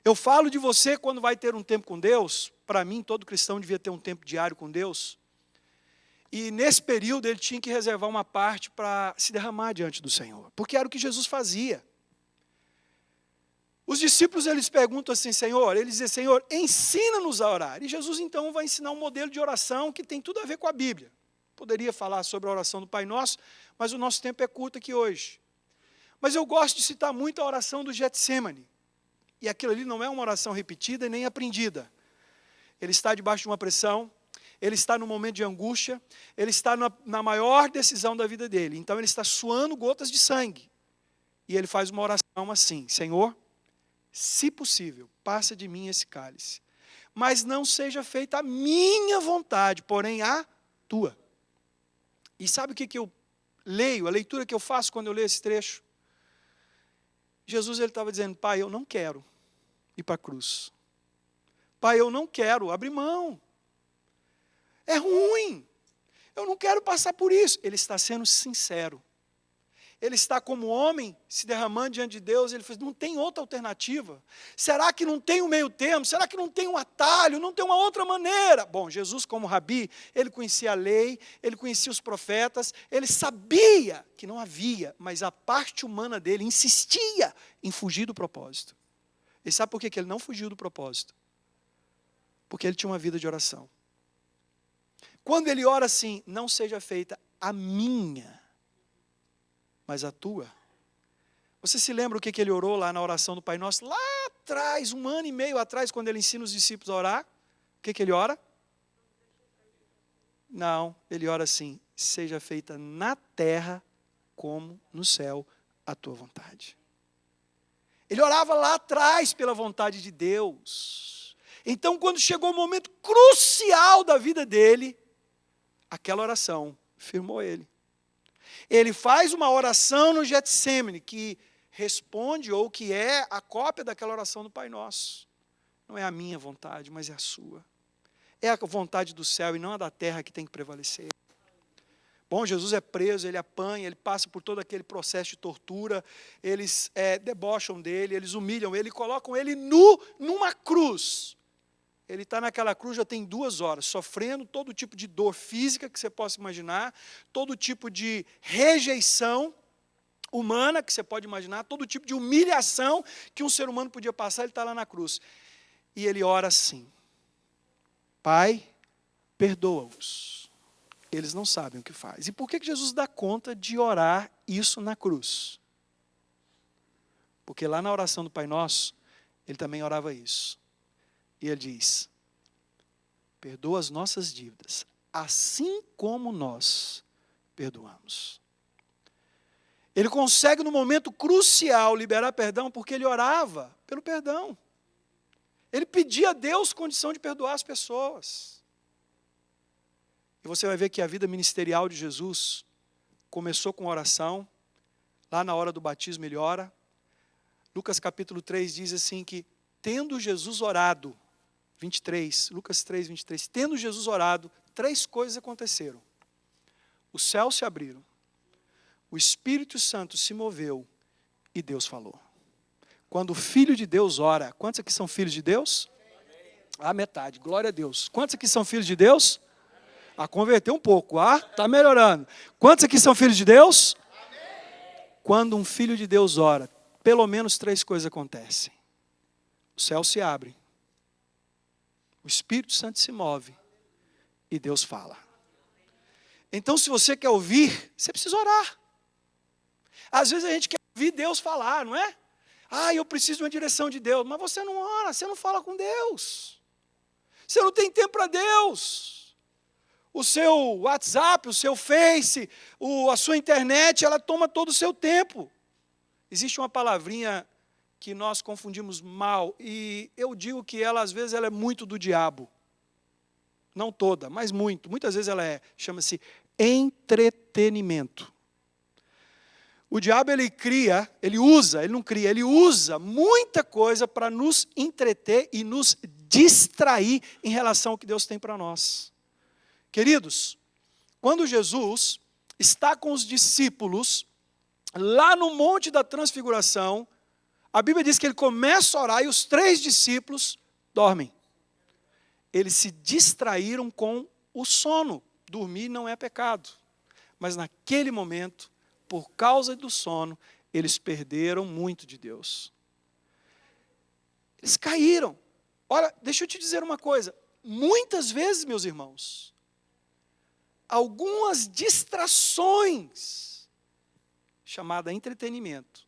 Eu falo de você quando vai ter um tempo com Deus. Para mim, todo cristão devia ter um tempo diário com Deus. E nesse período ele tinha que reservar uma parte para se derramar diante do Senhor, porque era o que Jesus fazia. Os discípulos, eles perguntam assim, Senhor, eles dizem, Senhor, ensina-nos a orar. E Jesus, então, vai ensinar um modelo de oração que tem tudo a ver com a Bíblia. Poderia falar sobre a oração do Pai Nosso, mas o nosso tempo é curto aqui hoje. Mas eu gosto de citar muito a oração do Getsêmani. E aquilo ali não é uma oração repetida e nem aprendida. Ele está debaixo de uma pressão, ele está num momento de angústia, ele está na maior decisão da vida dele. Então ele está suando gotas de sangue. E ele faz uma oração assim, Senhor, se possível, passa de mim esse cálice. Mas não seja feita a minha vontade, porém a tua. E sabe o que eu leio, a leitura que eu faço quando eu leio esse trecho? Jesus, ele estava dizendo, Pai, eu não quero ir para a cruz. Pai, eu não quero abrir mão. É ruim. Eu não quero passar por isso. Ele está sendo sincero. Ele está como homem, se derramando diante de Deus, ele fala, não tem outra alternativa? Será que não tem um meio termo? Será que não tem um atalho? Não tem uma outra maneira? Bom, Jesus como rabi, ele conhecia a lei, ele conhecia os profetas, ele sabia que não havia, mas a parte humana dele insistia em fugir do propósito. E sabe por que ele não fugiu do propósito? Porque ele tinha uma vida de oração. Quando ele ora assim, não seja feita a minha, mas a tua. Você se lembra o que ele orou lá na oração do Pai Nosso? Lá atrás, 1 ano e meio atrás, quando ele ensina os discípulos a orar. O que ele ora? Não, ele ora assim, seja feita na terra como no céu a tua vontade. Ele orava lá atrás pela vontade de Deus. Então, quando chegou o momento crucial da vida dele, aquela oração firmou ele. Ele faz uma oração no Getsêmani, que responde, ou que é a cópia daquela oração do Pai Nosso. Não é a minha vontade, mas é a sua. É a vontade do céu e não a da terra que tem que prevalecer. Bom, Jesus é preso, ele apanha, ele passa por todo aquele processo de tortura, eles debocham dele, eles humilham ele, colocam ele nu numa cruz. Ele está naquela cruz já tem 2 horas, sofrendo todo tipo de dor física que você possa imaginar, todo tipo de rejeição humana que você pode imaginar, todo tipo de humilhação que um ser humano podia passar, ele está lá na cruz. E ele ora assim, Pai, perdoa-os, eles não sabem o que faz. E por que Jesus dá conta de orar isso na cruz? Porque lá na oração do Pai Nosso, ele também orava isso. E ele diz, perdoa as nossas dívidas, assim como nós perdoamos. Ele consegue no momento crucial liberar perdão porque ele orava pelo perdão. Ele pedia a Deus condição de perdoar as pessoas. E você vai ver que a vida ministerial de Jesus começou com oração, lá na hora do batismo ele ora. Lucas capítulo 3 diz assim que, tendo Jesus orado, 23, Lucas 3, 23. Tendo Jesus orado, 3 coisas aconteceram. Os céus se abriram, o Espírito Santo se moveu e Deus falou. Quando o Filho de Deus ora, quantos aqui são filhos de Deus? A metade, glória a Deus. Quantos aqui são filhos de Deus? A converter um pouco, está melhorando. Quantos aqui são filhos de Deus? Quando um filho de Deus ora, pelo menos 3 coisas acontecem. O céu se abre. O Espírito Santo se move e Deus fala. Então, se você quer ouvir, você precisa orar. Às vezes a gente quer ouvir Deus falar, não é? Eu preciso de uma direção de Deus. Mas você não ora, você não fala com Deus. Você não tem tempo para Deus. O seu WhatsApp, o seu Face, a sua internet, ela toma todo o seu tempo. Existe uma palavrinha que nós confundimos mal, e eu digo que ela, às vezes, ela é muito do diabo. Não toda, mas muito. Muitas vezes ela chama-se entretenimento. O diabo, ele usa muita coisa para nos entreter e nos distrair em relação ao que Deus tem para nós. Queridos, quando Jesus está com os discípulos, lá no Monte da Transfiguração, a Bíblia diz que ele começa a orar e os 3 discípulos dormem. Eles se distraíram com o sono dormir não é pecado. Mas naquele momento, por causa do sono, eles perderam muito de Deus. Eles caíram. Olha, deixa eu te dizer uma coisa. Muitas vezes, meus irmãos, algumas distrações, chamada entretenimento,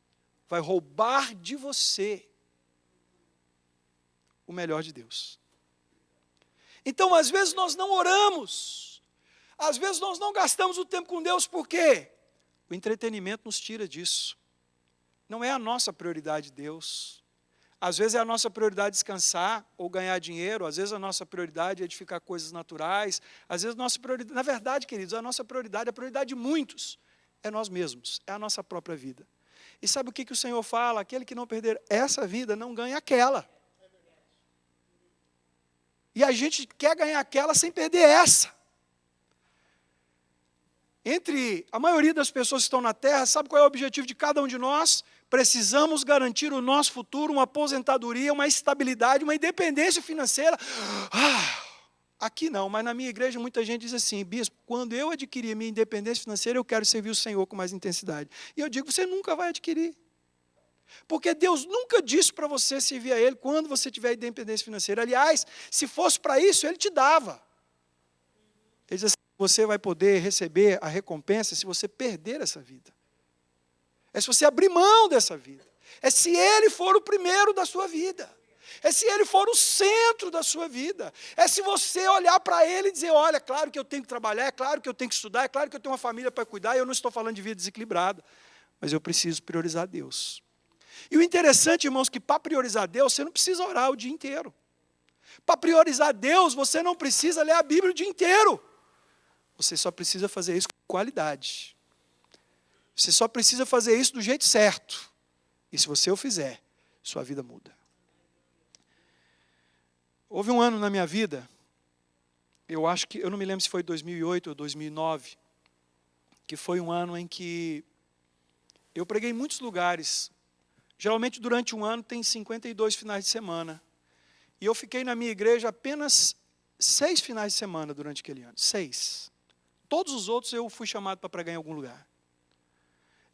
vai roubar de você o melhor de Deus. Então, às vezes nós não oramos, às vezes nós não gastamos o tempo com Deus, por quê? O entretenimento nos tira disso. Não é a nossa prioridade, Deus. Às vezes é a nossa prioridade descansar ou ganhar dinheiro, às vezes a nossa prioridade é edificar coisas naturais, às vezes a nossa prioridade, na verdade, queridos, a nossa prioridade, a prioridade de muitos, é nós mesmos, é a nossa própria vida. E sabe o que o Senhor fala? Aquele que não perder essa vida não ganha aquela. E a gente quer ganhar aquela sem perder essa. Entre a maioria das pessoas que estão na Terra, sabe qual é o objetivo de cada um de nós? Precisamos garantir o nosso futuro, uma aposentadoria, uma estabilidade, uma independência financeira. Aqui não, mas na minha igreja muita gente diz assim: bispo, quando eu adquirir a minha independência financeira, eu quero servir o Senhor com mais intensidade. E eu digo, você nunca vai adquirir. Porque Deus nunca disse para você servir a Ele quando você tiver independência financeira. Aliás, se fosse para isso, Ele te dava. Ele diz assim: você vai poder receber a recompensa se você perder essa vida. É se você abrir mão dessa vida. É se Ele for o primeiro da sua vida. É se Ele for o centro da sua vida. É se você olhar para Ele e dizer: olha, é claro que eu tenho que trabalhar, é claro que eu tenho que estudar, é claro que eu tenho uma família para cuidar, e eu não estou falando de vida desequilibrada, mas eu preciso priorizar Deus. E o interessante, irmãos, que para priorizar Deus, você não precisa orar o dia inteiro. Para priorizar Deus, você não precisa ler a Bíblia o dia inteiro. Você só precisa fazer isso com qualidade. Você só precisa fazer isso do jeito certo. E se você o fizer, sua vida muda. Houve um ano na minha vida, eu não me lembro se foi 2008 ou 2009, que foi um ano em que eu preguei em muitos lugares. Geralmente durante um ano tem 52 finais de semana. E eu fiquei na minha igreja apenas 6 finais de semana durante aquele ano. 6. Todos os outros eu fui chamado para pregar em algum lugar.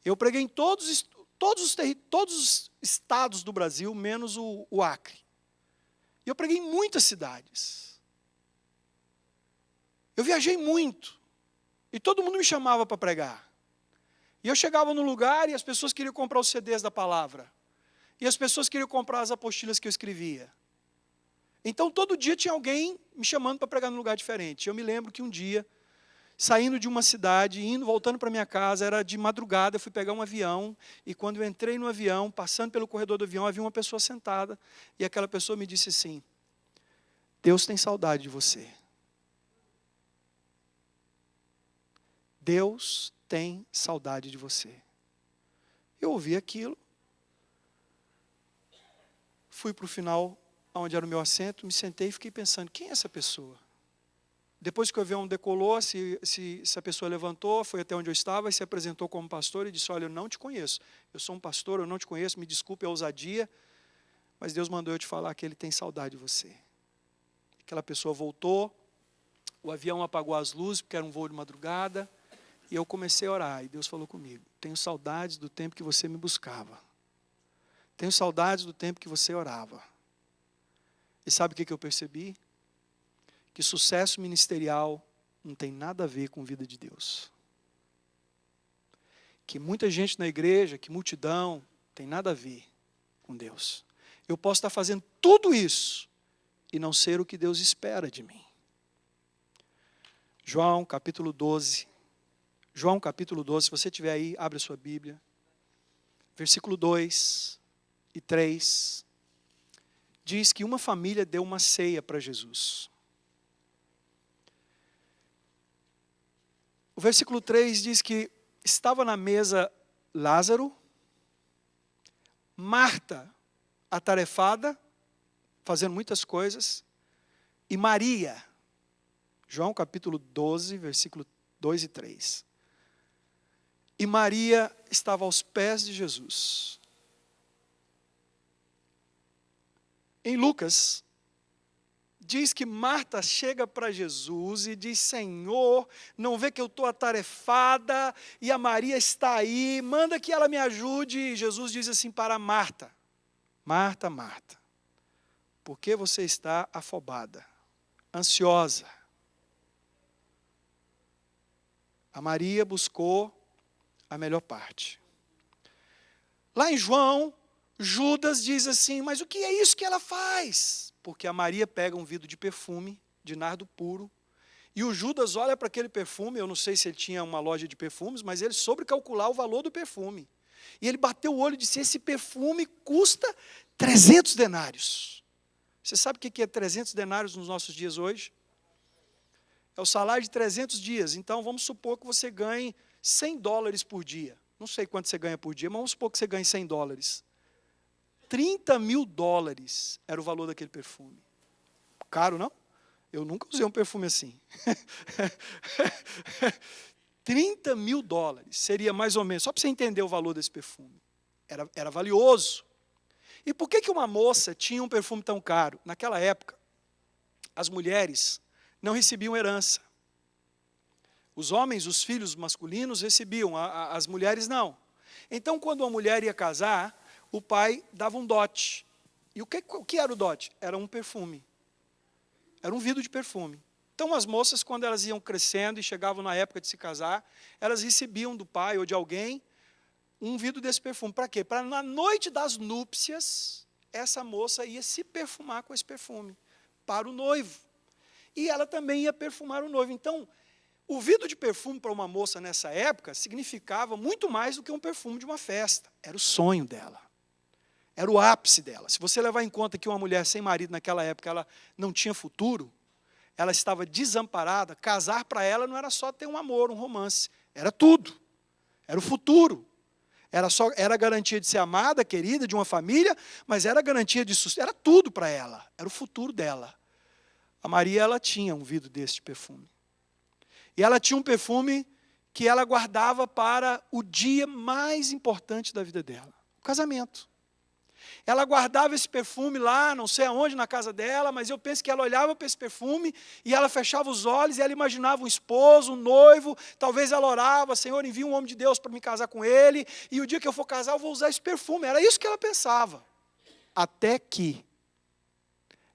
Eu preguei em todos os estados do Brasil, menos o Acre. E eu preguei em muitas cidades. Eu viajei muito. E todo mundo me chamava para pregar. E eu chegava no lugar e as pessoas queriam comprar os CDs da palavra. E as pessoas queriam comprar as apostilas que eu escrevia. Então, todo dia tinha alguém me chamando para pregar num lugar diferente. Eu me lembro que um dia, saindo de uma cidade, voltando para minha casa, era de madrugada, eu fui pegar um avião, e quando eu entrei no avião, passando pelo corredor do avião, havia uma pessoa sentada, e aquela pessoa me disse assim: Deus tem saudade de você. Deus tem saudade de você. Eu ouvi aquilo, fui para o final, onde era o meu assento, me sentei e fiquei pensando: quem é essa pessoa? Depois que o avião decolou, se a pessoa levantou, foi até onde eu estava e se apresentou como pastor e disse: olha, eu não te conheço. Eu sou um pastor, eu não te conheço, me desculpe a ousadia, mas Deus mandou eu te falar que Ele tem saudade de você. Aquela pessoa voltou, o avião apagou as luzes, porque era um voo de madrugada, e eu comecei a orar, e Deus falou comigo: tenho saudades do tempo que você me buscava. Tenho saudades do tempo que você orava. E sabe o que eu percebi? Que sucesso ministerial não tem nada a ver com vida de Deus. Que muita gente na igreja, que multidão, tem nada a ver com Deus. Eu posso estar fazendo tudo isso e não ser o que Deus espera de mim. João capítulo 12. João capítulo 12, se você estiver aí, abre a sua Bíblia. Versículo 2 e 3. Diz que uma família deu uma ceia para Jesus. O versículo 3 diz que estava na mesa Lázaro, Marta, atarefada, fazendo muitas coisas, e Maria. João capítulo 12, versículo 2 e 3. E Maria estava aos pés de Jesus. Em Lucas, diz que Marta chega para Jesus e diz: Senhor, não vê que eu estou atarefada e a Maria está aí, manda que ela me ajude. E Jesus diz assim para Marta: Marta, Marta, por que você está afobada, ansiosa? A Maria buscou a melhor parte. Lá em João, Judas diz assim: mas o que é isso que ela faz? Porque a Maria pega um vidro de perfume, de nardo puro, e o Judas olha para aquele perfume, eu não sei se ele tinha uma loja de perfumes, mas ele soube calcular o valor do perfume. E ele bateu o olho e disse: esse perfume custa 300 denários. Você sabe o que é 300 denários nos nossos dias hoje? É o salário de 300 dias. Então, vamos supor que você ganhe $100 por dia. Não sei quanto você ganha por dia, mas vamos supor que você ganhe $100. 30 mil dólares era o valor daquele perfume. Caro, não? Eu nunca usei um perfume assim. 30 mil dólares seria mais ou menos, só para você entender o valor desse perfume. Era valioso. E por que uma moça tinha um perfume tão caro? Naquela época, as mulheres não recebiam herança. Os homens, os filhos masculinos recebiam, as mulheres não. Então, quando uma mulher ia casar, o pai dava um dote. E o que era o dote? Era um perfume. Era um vidro de perfume. Então, as moças, quando elas iam crescendo e chegavam na época de se casar, elas recebiam do pai ou de alguém um vidro desse perfume. Para quê? Para na noite das núpcias, essa moça ia se perfumar com esse perfume para o noivo. E ela também ia perfumar o noivo. Então, o vidro de perfume para uma moça nessa época significava muito mais do que um perfume de uma festa. Era o sonho dela. Era o ápice dela. Se você levar em conta que uma mulher sem marido naquela época, ela não tinha futuro, ela estava desamparada, casar para ela não era só ter um amor, um romance. Era tudo. Era o futuro. Era a garantia de ser amada, querida, de uma família, mas era a garantia de sucesso. Era tudo para ela. Era o futuro dela. A Maria, ela tinha um vidro desse perfume. E ela tinha um perfume que ela guardava para o dia mais importante da vida dela, o casamento. Ela guardava esse perfume lá, não sei aonde, na casa dela, mas eu penso que ela olhava para esse perfume e ela fechava os olhos e ela imaginava um esposo, um noivo, talvez ela orava: Senhor, envia um homem de Deus para me casar com ele, e o dia que eu for casar eu vou usar esse perfume. Era isso que ela pensava. Até que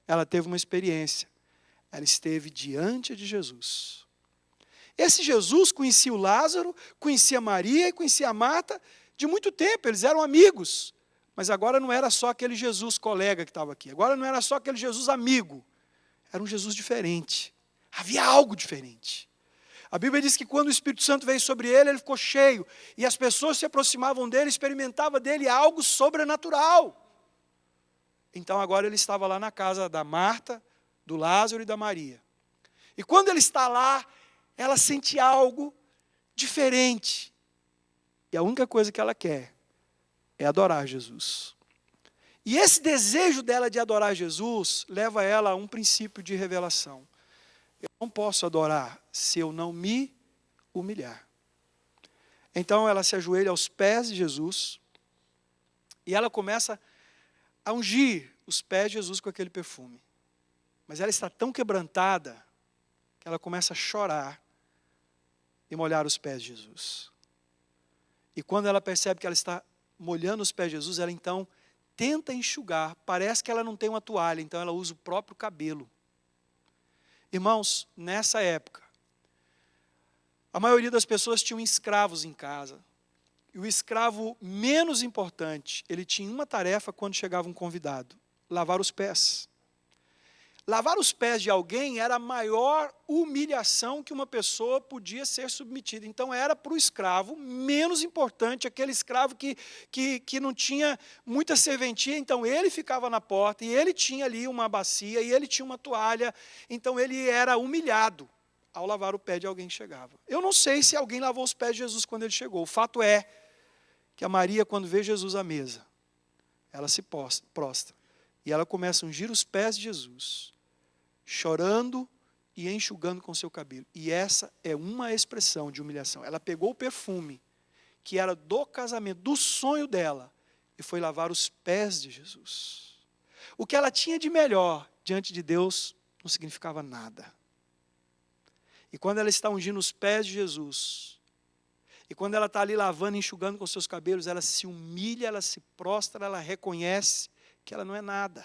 ela teve uma experiência. Ela esteve diante de Jesus. Esse Jesus conhecia o Lázaro, conhecia Maria e conhecia a Marta de muito tempo, eles eram amigos. Mas agora não era só aquele Jesus colega que estava aqui, agora não era só aquele Jesus amigo, era um Jesus diferente, havia algo diferente. A Bíblia diz que quando o Espírito Santo veio sobre ele, ele ficou cheio, e as pessoas se aproximavam dele, experimentavam dele algo sobrenatural. Então agora ele estava lá na casa da Marta, do Lázaro e da Maria. E quando ele está lá, ela sente algo diferente. E a única coisa que ela quer é adorar Jesus. E esse desejo dela de adorar Jesus leva ela a um princípio de revelação. Eu não posso adorar se eu não me humilhar. Então ela se ajoelha aos pés de Jesus e ela começa a ungir os pés de Jesus com aquele perfume. Mas ela está tão quebrantada que ela começa a chorar e molhar os pés de Jesus. E quando ela percebe que ela está molhando os pés de Jesus, ela então tenta enxugar. Parece que ela não tem uma toalha, então ela usa o próprio cabelo. Irmãos, nessa época, a maioria das pessoas tinham escravos em casa. E o escravo menos importante, ele tinha uma tarefa quando chegava um convidado: lavar os pés. Lavar os pés de alguém era a maior humilhação que uma pessoa podia ser submetida. Então era para o escravo menos importante, aquele escravo que não tinha muita serventia. Então ele ficava na porta e ele tinha ali uma bacia e ele tinha uma toalha. Então ele era humilhado ao lavar o pé de alguém que chegava. Eu não sei se alguém lavou os pés de Jesus quando ele chegou. O fato é que a Maria, quando vê Jesus à mesa, ela se prostra e ela começa a ungir os pés de Jesus, chorando e enxugando com seu cabelo. E essa é uma expressão de humilhação. Ela pegou o perfume, que era do casamento, do sonho dela, e foi lavar os pés de Jesus. O que ela tinha de melhor diante de Deus não significava nada. E quando ela está ungindo os pés de Jesus, e quando ela está ali lavando e enxugando com seus cabelos, ela se humilha, ela se prostra, ela reconhece que ela não é nada.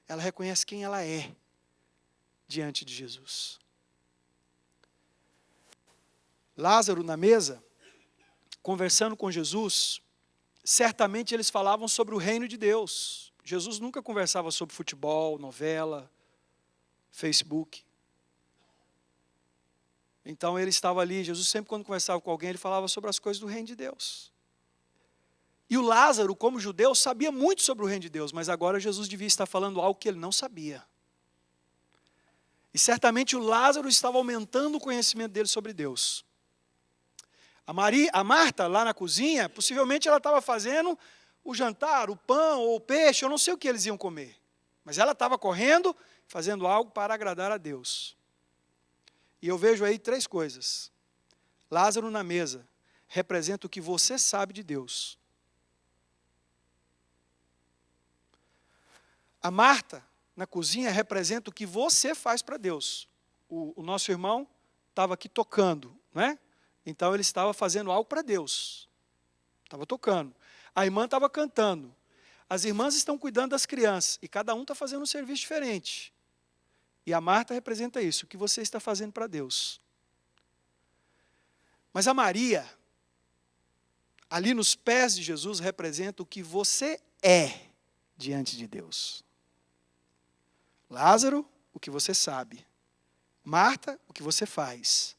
Ela reconhece quem ela é diante de Jesus. Lázaro na mesa, conversando com Jesus, certamente eles falavam sobre o reino de Deus. Jesus nunca conversava sobre futebol, novela, Facebook. Então ele estava ali, Jesus sempre quando conversava com alguém, ele falava sobre as coisas do reino de Deus. E o Lázaro, como judeu, sabia muito sobre o reino de Deus, mas agora Jesus devia estar falando algo que ele não sabia. E certamente o Lázaro estava aumentando o conhecimento dele sobre Deus. A Marta, lá na cozinha, possivelmente ela estava fazendo o jantar, o pão ou o peixe, eu não sei o que eles iam comer. Mas ela estava correndo, fazendo algo para agradar a Deus. E eu vejo aí 3 coisas. Lázaro na mesa representa o que você sabe de Deus. A Marta, na cozinha, representa o que você faz para Deus. O nosso irmão estava aqui tocando, não é? Então ele estava fazendo algo para Deus. Estava tocando. A irmã estava cantando. As irmãs estão cuidando das crianças. E cada um está fazendo um serviço diferente. E a Marta representa isso, o que você está fazendo para Deus. Mas a Maria, ali nos pés de Jesus, representa o que você é diante de Deus. Lázaro, o que você sabe. Marta, o que você faz.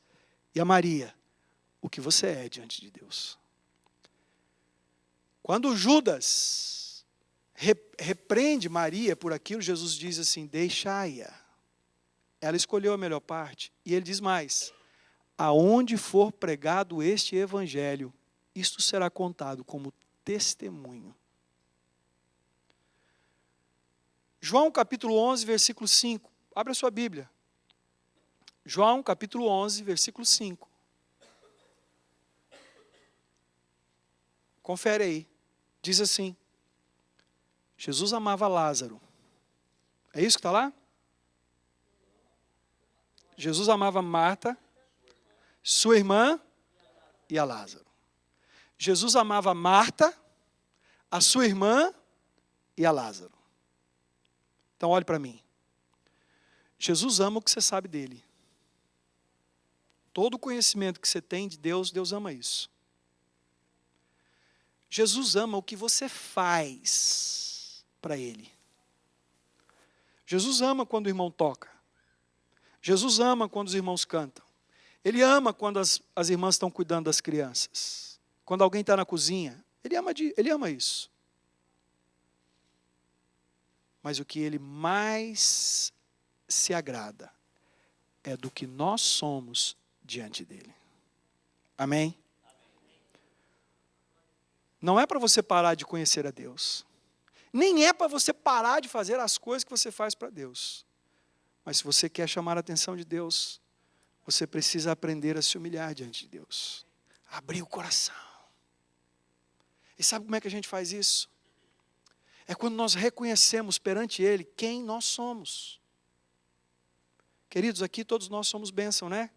E a Maria, o que você é diante de Deus. Quando Judas repreende Maria por aquilo, Jesus diz assim, deixai-a. Ela escolheu a melhor parte. E ele diz mais, aonde for pregado este evangelho, isto será contado como testemunho. João capítulo 11, versículo 5. Abra a sua Bíblia. João capítulo 11, versículo 5. Confere aí. Diz assim, Jesus amava Lázaro. É isso que está lá? Jesus amava Marta, sua irmã e a Lázaro. Jesus amava Marta, a sua irmã e a Lázaro. Então olhe para mim. Jesus ama o que você sabe dele. Todo o conhecimento que você tem de Deus, Deus ama isso. Jesus ama o que você faz para ele. Jesus ama quando o irmão toca. Jesus ama quando os irmãos cantam. Ele ama quando as irmãs estão cuidando das crianças. Quando alguém está na cozinha, ele ama isso. Mas o que ele mais se agrada é do que nós somos diante dele. Amém? Não é para você parar de conhecer a Deus. Nem é para você parar de fazer as coisas que você faz para Deus. Mas se você quer chamar a atenção de Deus, você precisa aprender a se humilhar diante de Deus. Abrir o coração. E sabe como é que a gente faz isso? É quando nós reconhecemos perante Ele quem nós somos. Queridos, aqui todos nós somos bênção, né?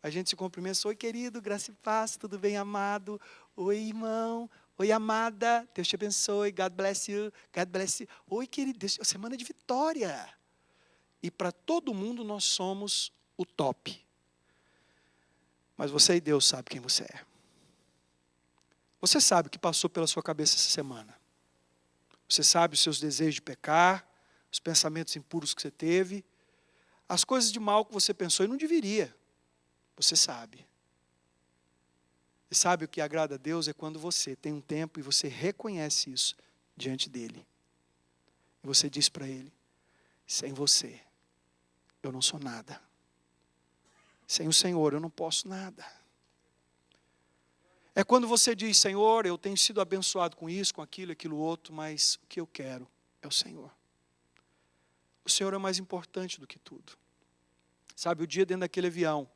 A gente se cumprimenta. Oi, querido, graça e paz, tudo bem, amado? Oi, irmão. Oi, amada. Deus te abençoe. God bless you. God bless you. Oi, querido. Deus, semana de vitória. E para todo mundo nós somos o top. Mas você e Deus sabem quem você é. Você sabe o que passou pela sua cabeça essa semana. Você sabe os seus desejos de pecar, os pensamentos impuros que você teve, as coisas de mal que você pensou e não deveria. Você sabe. E sabe o que agrada a Deus é quando você tem um tempo e você reconhece isso diante dEle. E você diz para Ele, sem você, eu não sou nada. Sem o Senhor, eu não posso nada. É quando você diz, Senhor, eu tenho sido abençoado com isso, com aquilo, aquilo outro, mas o que eu quero é o Senhor. O Senhor é mais importante do que tudo. Sabe, o dia dentro daquele avião,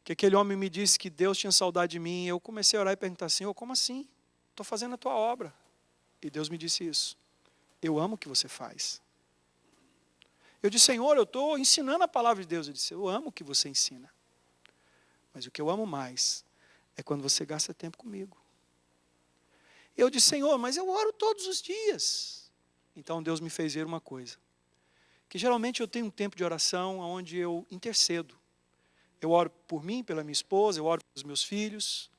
que aquele homem me disse que Deus tinha saudade de mim, eu comecei a orar e perguntar, Senhor, como assim? Estou fazendo a tua obra. E Deus me disse isso. Eu amo o que você faz. Eu disse, Senhor, eu estou ensinando a palavra de Deus. Ele disse, eu amo o que você ensina. Mas o que eu amo mais é quando você gasta tempo comigo. Eu disse, Senhor, mas eu oro todos os dias. Então Deus me fez ver uma coisa. Que geralmente eu tenho um tempo de oração onde eu intercedo. Eu oro por mim, pela minha esposa, eu oro pelos meus filhos,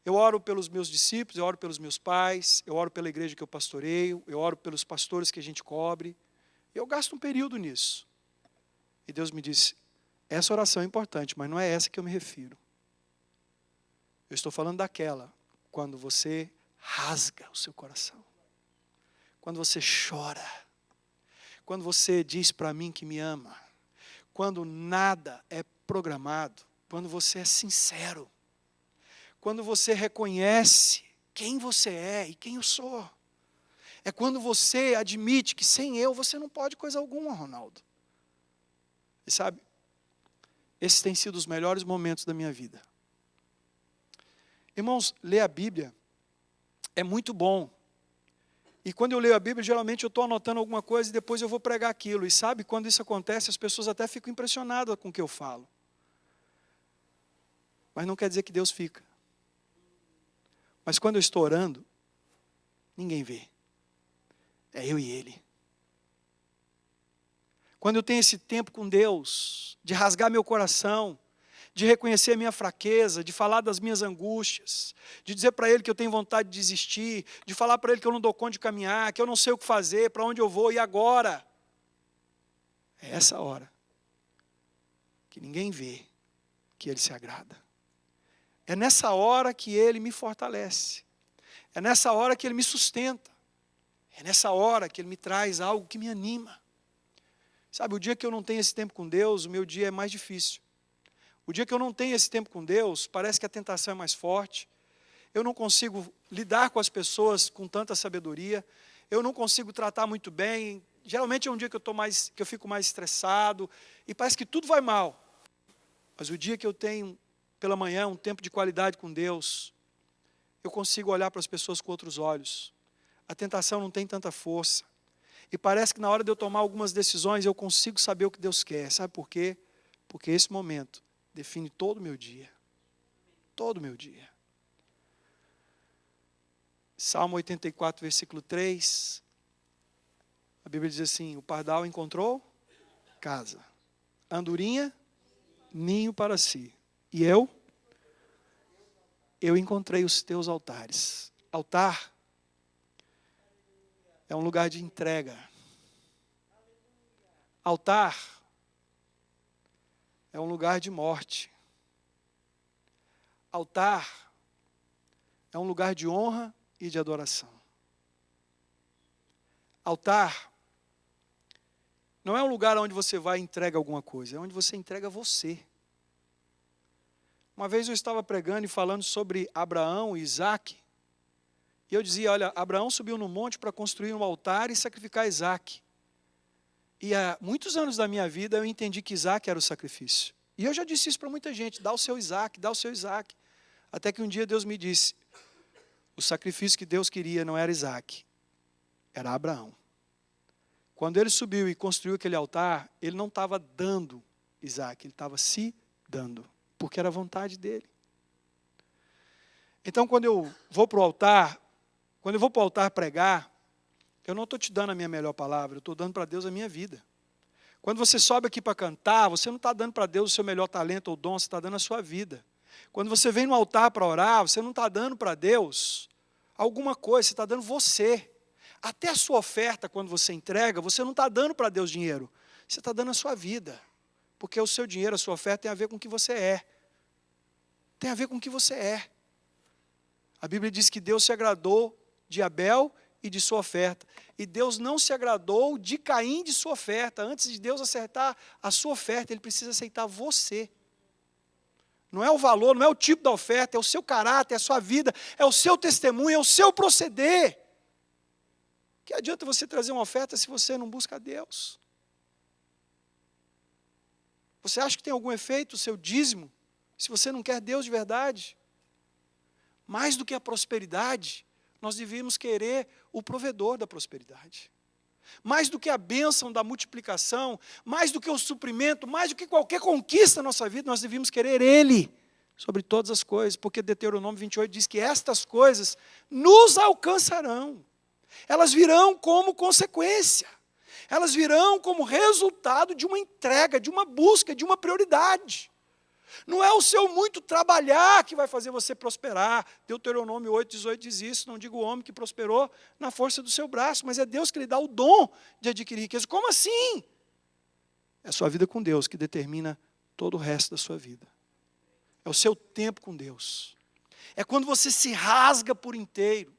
eu oro pelos meus discípulos, eu oro pelos meus pais, eu oro pela igreja que eu pastoreio, eu oro pelos pastores que a gente cobre. Eu gasto um período nisso. E Deus me disse, essa oração é importante, mas não é essa que eu me refiro. Eu estou falando daquela, quando você rasga o seu coração. Quando você chora. Quando você diz para mim que me ama. Quando nada é programado. Quando você é sincero. Quando você reconhece quem você é e quem eu sou. É quando você admite que sem eu você não pode coisa alguma, Ronaldo. E sabe, esses têm sido os melhores momentos da minha vida. Irmãos, ler a Bíblia é muito bom. E quando eu leio a Bíblia, geralmente eu estou anotando alguma coisa e depois eu vou pregar aquilo. E sabe, quando isso acontece, as pessoas até ficam impressionadas com o que eu falo. Mas não quer dizer que Deus fica. Mas quando eu estou orando, ninguém vê. É eu e Ele. Quando eu tenho esse tempo com Deus, de rasgar meu coração, de reconhecer a minha fraqueza, de falar das minhas angústias, de dizer para Ele que eu tenho vontade de desistir, de falar para Ele que eu não dou conta de caminhar, que eu não sei o que fazer, para onde eu vou e agora. É essa hora que ninguém vê que Ele se agrada. É nessa hora que Ele me fortalece. É nessa hora que Ele me sustenta. É nessa hora que Ele me traz algo que me anima. Sabe, o dia que eu não tenho esse tempo com Deus, o meu dia é mais difícil. O dia que eu não tenho esse tempo com Deus, parece que a tentação é mais forte. Eu não consigo lidar com as pessoas com tanta sabedoria. Eu não consigo tratar muito bem. Geralmente é um dia que eu fico mais estressado. E parece que tudo vai mal. Mas o dia que eu tenho, pela manhã, um tempo de qualidade com Deus, eu consigo olhar para as pessoas com outros olhos. A tentação não tem tanta força. E parece que na hora de eu tomar algumas decisões, eu consigo saber o que Deus quer. Sabe por quê? Porque esse momento define todo o meu dia. Todo o meu dia. Salmo 84, versículo 3. A Bíblia diz assim, o pardal encontrou casa. A andorinha, ninho para si. E eu encontrei os teus altares. Altar é um lugar de entrega. Altar é um lugar de morte. Altar é um lugar de honra e de adoração. Altar não é um lugar onde você vai e entrega alguma coisa, é onde você entrega você. Uma vez eu estava pregando e falando sobre Abraão e Isaac, e eu dizia, olha, Abraão subiu no monte para construir um altar e sacrificar Isaac. E há muitos anos da minha vida eu entendi que Isaac era o sacrifício. E eu já disse isso para muita gente, dá o seu Isaac, dá o seu Isaac. Até que um dia Deus me disse, o sacrifício que Deus queria não era Isaac, era Abraão. Quando ele subiu e construiu aquele altar, ele não estava dando Isaac, ele estava se dando, porque era a vontade dele. Então quando eu vou para o altar pregar, eu não estou te dando a minha melhor palavra, eu estou dando para Deus a minha vida. Quando você sobe aqui para cantar, você não está dando para Deus o seu melhor talento ou dom, você está dando a sua vida. Quando você vem no altar para orar, você não está dando para Deus alguma coisa, você está dando você. Até a sua oferta, quando você entrega, você não está dando para Deus dinheiro, você está dando a sua vida. Porque o seu dinheiro, a sua oferta tem a ver com o que você é. Tem a ver com o que você é. A Bíblia diz que Deus se agradou de Abel e de sua oferta. E Deus não se agradou de Caim de sua oferta. Antes de Deus acertar a sua oferta, Ele precisa aceitar você. Não é o valor, não é o tipo da oferta, é o seu caráter, é a sua vida, é o seu testemunho, é o seu proceder. Que adianta você trazer uma oferta se você não busca a Deus? Você acha que tem algum efeito o seu dízimo, se você não quer Deus de verdade? Mais do que a prosperidade, nós devíamos querer o provedor da prosperidade. mais do que a bênção da multiplicação, mais do que o suprimento, mais do que qualquer conquista na nossa vida, nós devíamos querer Ele sobre todas as coisas, porque Deuteronômio 28 diz que estas coisas nos alcançarão. Elas virão como consequência, elas virão como resultado de uma entrega, de uma busca, de uma prioridade. Não é o seu muito trabalhar que vai fazer você prosperar. Deuteronômio 8:18 diz isso, não digo o homem que prosperou na força do seu braço, mas é Deus que lhe dá o dom de adquirir riqueza. Como assim? É a sua vida com Deus que determina todo o resto da sua vida. É o seu tempo com Deus. É quando você se rasga por inteiro.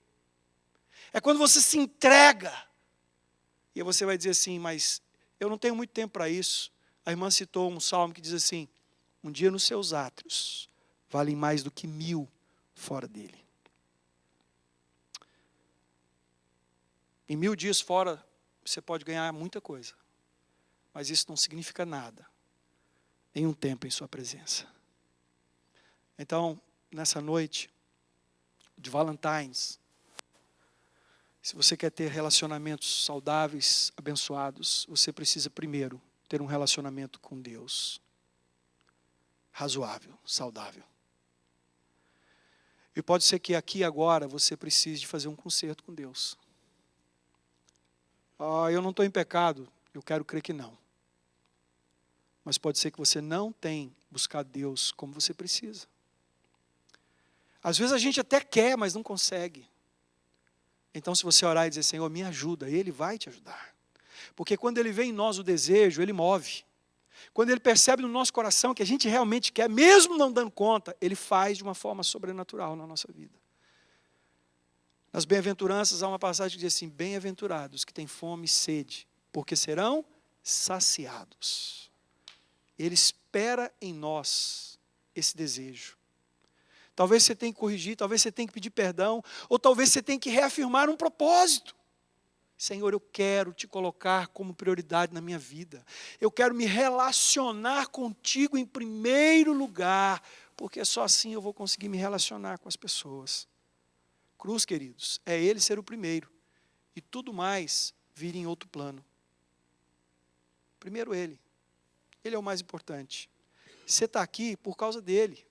É quando você se entrega. E aí você vai dizer assim, mas eu não tenho muito tempo para isso. A irmã citou um salmo que diz assim, um dia nos seus átrios valem mais do que 1000 fora dele. Em 1000 dias fora, você pode ganhar muita coisa. Mas isso não significa nada em um tempo em sua presença. Então, nessa noite de Valentine's, se você quer ter relacionamentos saudáveis, abençoados, você precisa primeiro ter um relacionamento com Deus. Razoável, saudável. E pode ser que aqui agora você precise de fazer um concerto com Deus. Eu não estou em pecado, eu quero crer que não. Mas pode ser que você não tenha buscado Deus como você precisa. Às vezes a gente até quer, mas não consegue. Então se você orar e dizer, Senhor, me ajuda, Ele vai te ajudar. Porque quando Ele vê em nós o desejo, Ele move. Quando Ele percebe no nosso coração que a gente realmente quer, mesmo não dando conta, Ele faz de uma forma sobrenatural na nossa vida. Nas bem-aventuranças há uma passagem que diz assim, bem-aventurados que têm fome e sede, porque serão saciados. Ele espera em nós esse desejo. Talvez você tenha que corrigir, talvez você tenha que pedir perdão, ou talvez você tenha que reafirmar um propósito. Senhor, eu quero te colocar como prioridade na minha vida. Eu quero me relacionar contigo em primeiro lugar, porque só assim eu vou conseguir me relacionar com as pessoas. Cruz, queridos, é Ele ser o primeiro, e tudo mais vir em outro plano. Primeiro Ele. Ele é o mais importante. Você está aqui por causa dEle.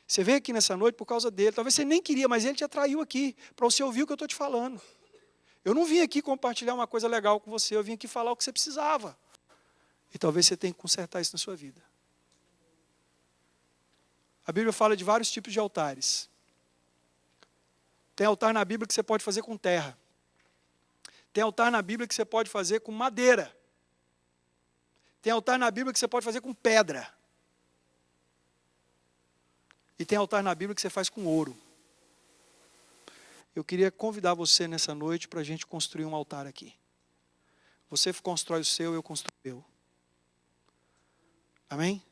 Você veio aqui nessa noite por causa dEle. Talvez você nem queria, mas Ele te atraiu aqui, para você ouvir o que eu estou te falando. Eu não vim aqui compartilhar uma coisa legal com você, eu vim aqui falar o que você precisava. E talvez você tenha que consertar isso na sua vida. A Bíblia fala de vários tipos de altares. Tem altar na Bíblia que você pode fazer com terra. Tem altar na Bíblia que você pode fazer com madeira. Tem altar na Bíblia que você pode fazer com pedra. E tem altar na Bíblia que você faz com ouro. Eu queria convidar você nessa noite para a gente construir um altar aqui. Você constrói o seu, eu construo o meu. Amém?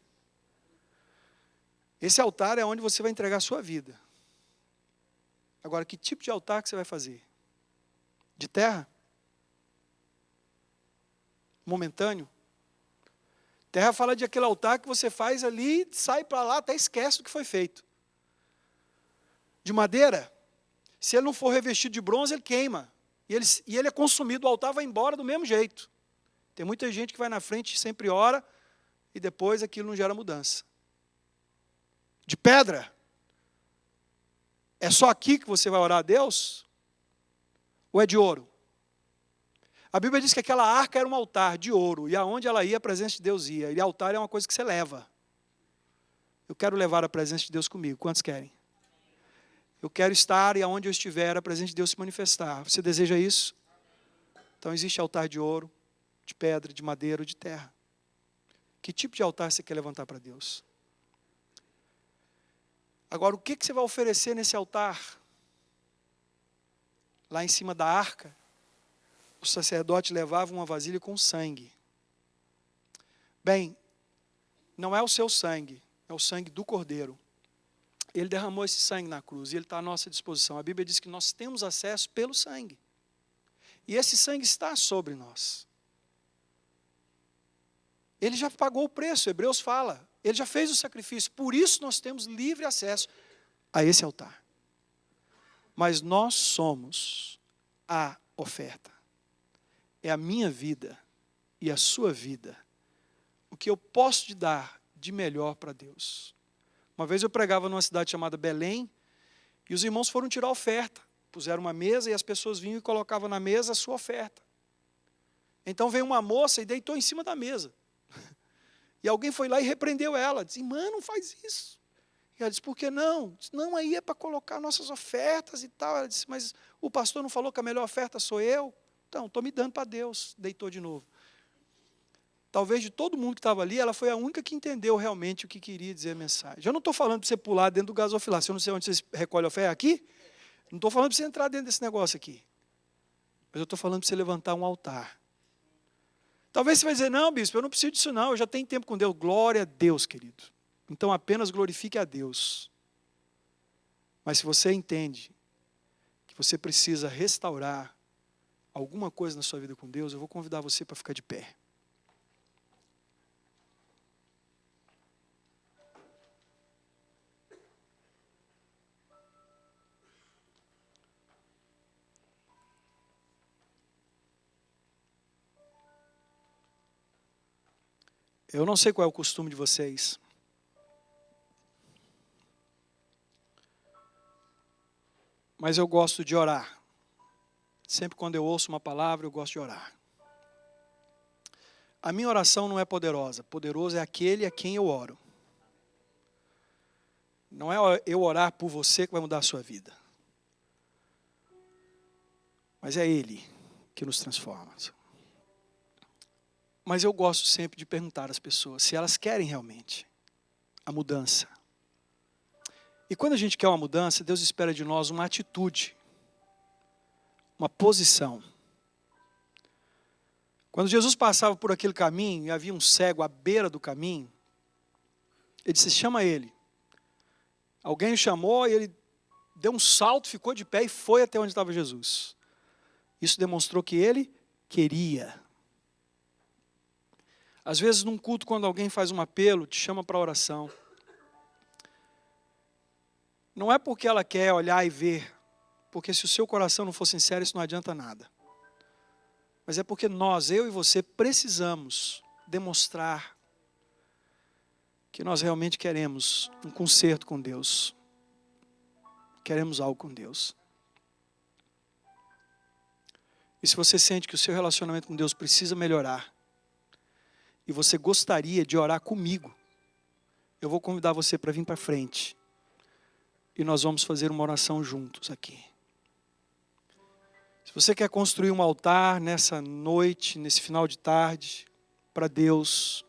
Esse altar é onde você vai entregar a sua vida. Agora, que tipo de altar que você vai fazer? De terra? Momentâneo? Terra fala de aquele altar que você faz ali, sai para lá, até esquece do que foi feito. De madeira? Se ele não for revestido de bronze, ele queima. E ele é consumido, o altar vai embora do mesmo jeito. Tem muita gente que vai na frente e sempre ora, e depois aquilo não gera mudança. De pedra? É só aqui que você vai orar a Deus? Ou é de ouro? A Bíblia diz que aquela arca era um altar de ouro, e aonde ela ia, a presença de Deus ia. E altar é uma coisa que você leva. Eu quero levar a presença de Deus comigo. Quantos querem? Eu quero estar e aonde eu estiver, a presença de Deus se manifestar. Você deseja isso? Então existe altar de ouro, de pedra, de madeira ou de terra. Que tipo de altar você quer levantar para Deus? Agora, o que você vai oferecer nesse altar? Lá em cima da arca, o sacerdote levava uma vasilha com sangue. Bem, não é o seu sangue, é o sangue do Cordeiro. Ele derramou esse sangue na cruz e ele está à nossa disposição. A Bíblia diz que nós temos acesso pelo sangue. E esse sangue está sobre nós. Ele já pagou o preço, Hebreus fala. Ele já fez o sacrifício. Por isso nós temos livre acesso a esse altar. Mas nós somos a oferta. é a minha vida e a sua vida. O que eu posso te dar de melhor para Deus. Uma vez eu pregava numa cidade chamada Belém, e os irmãos foram tirar oferta. Puseram uma mesa e as pessoas vinham e colocavam na mesa a sua oferta. Então veio uma moça e deitou em cima da mesa. E alguém foi lá e repreendeu ela. Disse, irmã, não faz isso. E ela disse, por que não? Disse, não, aí é para colocar nossas ofertas e tal. Ela disse, mas o pastor não falou que a melhor oferta sou eu? Então, estou me dando para Deus. Deitou de novo. Talvez de todo mundo que estava ali, ela foi a única que entendeu realmente o que queria dizer a mensagem. Eu não estou falando para você pular dentro do gasofilácio. Eu não sei onde você recolhe a oferta. Aqui? Não estou falando para você entrar dentro desse negócio aqui. Mas eu estou falando para você levantar um altar. Talvez você vai dizer, não, bispo, eu não preciso disso não, eu já tenho tempo com Deus. Glória a Deus, querido. Então apenas glorifique a Deus. Mas se você entende que você precisa restaurar alguma coisa na sua vida com Deus, eu vou convidar você para ficar de pé. Eu não sei qual é o costume de vocês. Mas eu gosto de orar. Sempre quando eu ouço uma palavra, eu gosto de orar. A minha oração não é poderosa. Poderoso é aquele a quem eu oro. Não é eu orar por você que vai mudar a sua vida. Mas é Ele que nos transforma. Mas eu gosto sempre de perguntar às pessoas se elas querem realmente a mudança. E quando a gente quer uma mudança, Deus espera de nós uma atitude, uma posição. Quando Jesus passava por aquele caminho e havia um cego à beira do caminho, ele disse, chama ele. Alguém o chamou e ele deu um salto, ficou de pé e foi até onde estava Jesus. Isso demonstrou que ele queria. Às vezes, num culto, quando alguém faz um apelo, te chama para oração. Não é porque ela quer olhar e ver, porque se o seu coração não for sincero, isso não adianta nada. Mas é porque nós, eu e você, precisamos demonstrar que nós realmente queremos um conserto com Deus. Queremos algo com Deus. E se você sente que o seu relacionamento com Deus precisa melhorar, e você gostaria de orar comigo, eu vou convidar você para vir para frente. E nós vamos fazer uma oração juntos aqui. Se você quer construir um altar nessa noite, nesse final de tarde, para Deus,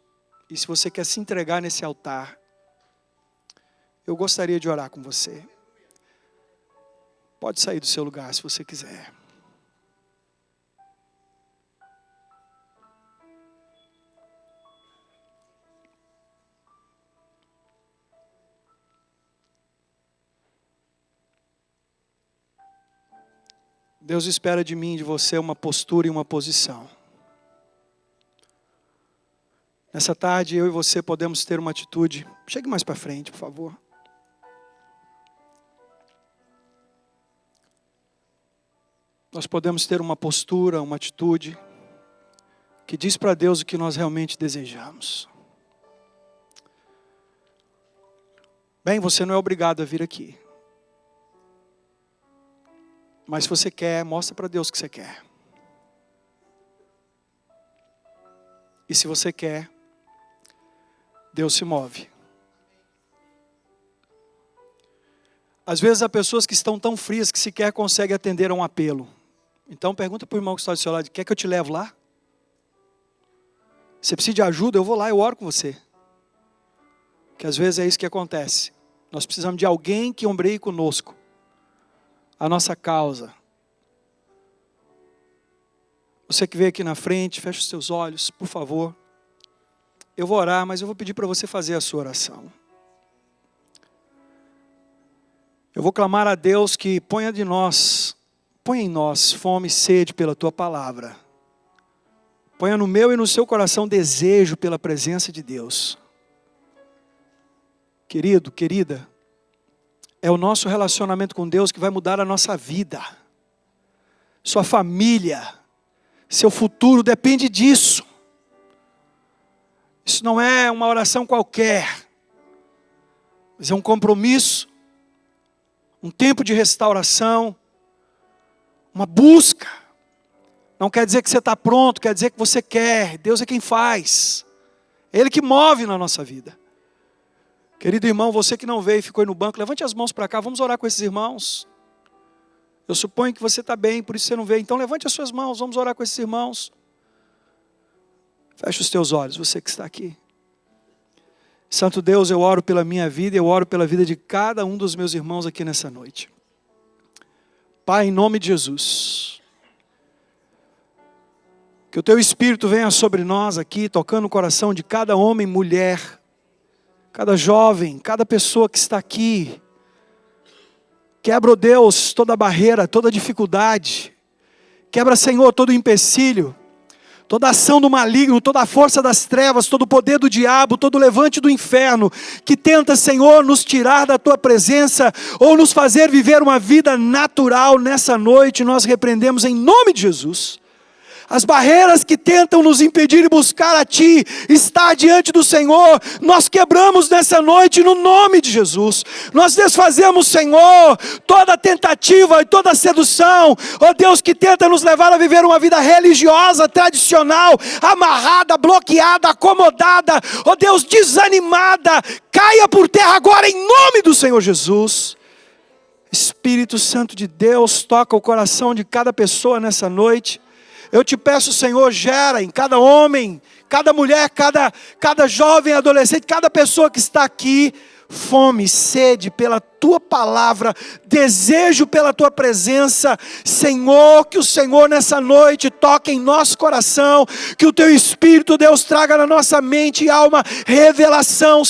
e se você quer se entregar nesse altar, eu gostaria de orar com você. Pode sair do seu lugar se você quiser. Deus espera de mim e de você uma postura e uma posição. Nessa tarde, eu e você podemos ter uma atitude. Chegue mais para frente, por favor. Nós podemos ter uma postura, uma atitude que diz para Deus o que nós realmente desejamos. Bem, você não é obrigado a vir aqui. Mas se você quer, mostra para Deus o que você quer. E se você quer, Deus se move. Às vezes há pessoas que estão tão frias que sequer conseguem atender a um apelo. Então pergunta para o irmão que está do seu lado, quer que eu te leve lá? Você precisa de ajuda? Eu vou lá, eu oro com você. Que às vezes é isso que acontece. Nós precisamos de alguém que ombreie conosco a nossa causa. Você que veio aqui na frente, fecha os seus olhos, por favor. Eu vou orar, mas eu vou pedir para você fazer a sua oração. Eu vou clamar a Deus que ponha em nós fome e sede pela Tua palavra. Ponha no meu e no seu coração desejo pela presença de Deus. Querido, querida, é o nosso relacionamento com Deus que vai mudar a nossa vida. Sua família, Seu futuro depende disso. Isso não é uma oração qualquer, mas é um compromisso, um tempo de restauração, uma busca. Não quer dizer que você está pronto, quer dizer que você quer. Deus é quem faz. É Ele que move na nossa vida. Querido irmão, você que não veio e ficou aí no banco, levante as mãos para cá, vamos orar com esses irmãos. Eu suponho que você está bem, por isso você não veio. Então levante as suas mãos, vamos orar com esses irmãos. Feche os teus olhos, você que está aqui. Santo Deus, eu oro pela minha vida, eu oro pela vida de cada um dos meus irmãos aqui nessa noite. Pai, em nome de Jesus, que o Teu Espírito venha sobre nós aqui, tocando o coração de cada homem, mulher, cada jovem, cada pessoa que está aqui. Quebra, ó Deus, toda barreira, toda dificuldade. Quebra, Senhor, todo empecilho, toda ação do maligno, toda a força das trevas, todo o poder do diabo, todo o levante do inferno, que tenta, Senhor, nos tirar da Tua presença, ou nos fazer viver uma vida natural nessa noite, nós repreendemos em nome de Jesus. As barreiras que tentam nos impedir de buscar a Ti, estar diante do Senhor, nós quebramos nessa noite no nome de Jesus. Nós desfazemos, Senhor, toda tentativa e toda sedução, ó Deus, que tenta nos levar a viver uma vida religiosa, tradicional, amarrada, bloqueada, acomodada, ó Deus, desanimada, caia por terra agora em nome do Senhor Jesus. Espírito Santo de Deus, toca o coração de cada pessoa nessa noite. Eu te peço, Senhor, gera em cada homem, cada mulher, cada jovem, adolescente, cada pessoa que está aqui, fome, sede pela Tua palavra, desejo pela Tua presença. Senhor, que o Senhor nessa noite toque em nosso coração, que o Teu Espírito, Deus, traga na nossa mente e alma revelação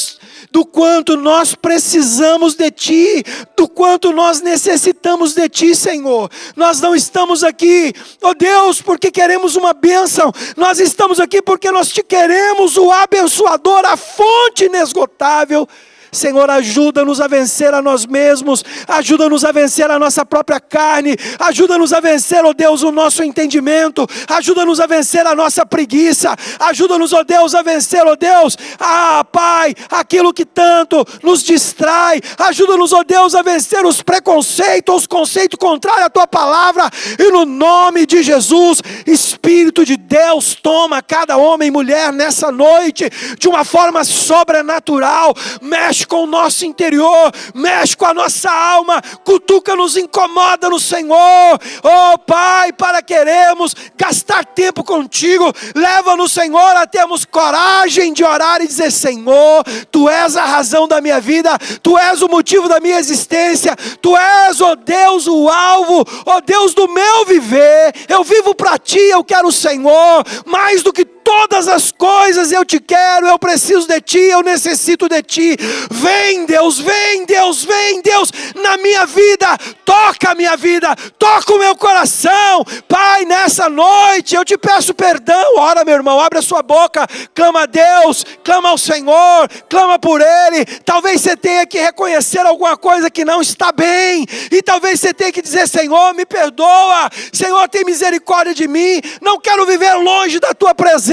do quanto nós precisamos de Ti, do quanto nós necessitamos de Ti, Senhor. Nós não estamos aqui, ó Deus, porque queremos uma bênção, nós estamos aqui porque nós Te queremos, o abençoador, a fonte inesgotável. Senhor, ajuda-nos a vencer a nós mesmos, ajuda-nos a vencer a nossa própria carne, ajuda-nos a vencer, ó Deus, o nosso entendimento, ajuda-nos a vencer a nossa preguiça, ajuda-nos, ó Deus, a vencer, ó Deus, Pai, aquilo que tanto nos distrai, ajuda-nos, ó Deus, a vencer os preconceitos, os conceitos contrários à Tua palavra, e no nome de Jesus, Espírito de Deus, toma cada homem e mulher nessa noite, de uma forma sobrenatural, mexe com o nosso interior, mexe com a nossa alma, cutuca-nos, incomoda-nos, Senhor. Oh Pai, para queremos gastar tempo contigo, leva-nos, Senhor, a termos coragem de orar e dizer: Senhor, Tu és a razão da minha vida, Tu és o motivo da minha existência, Tu és, ó Deus, o alvo, ó Deus do meu viver. Eu vivo para Ti, eu quero o Senhor, mais do que todas as coisas eu Te quero, eu preciso de Ti, eu necessito de Ti. Vem Deus, vem Deus, vem Deus na minha vida, toca a minha vida, toca o meu coração. Pai, nessa noite eu Te peço perdão. Ora, meu irmão, abre a sua boca, clama a Deus, clama ao Senhor, clama por Ele. Talvez você tenha que reconhecer alguma coisa que não está bem, e talvez você tenha que dizer: Senhor, me perdoa, Senhor, tem misericórdia de mim, não quero viver longe da Tua presença,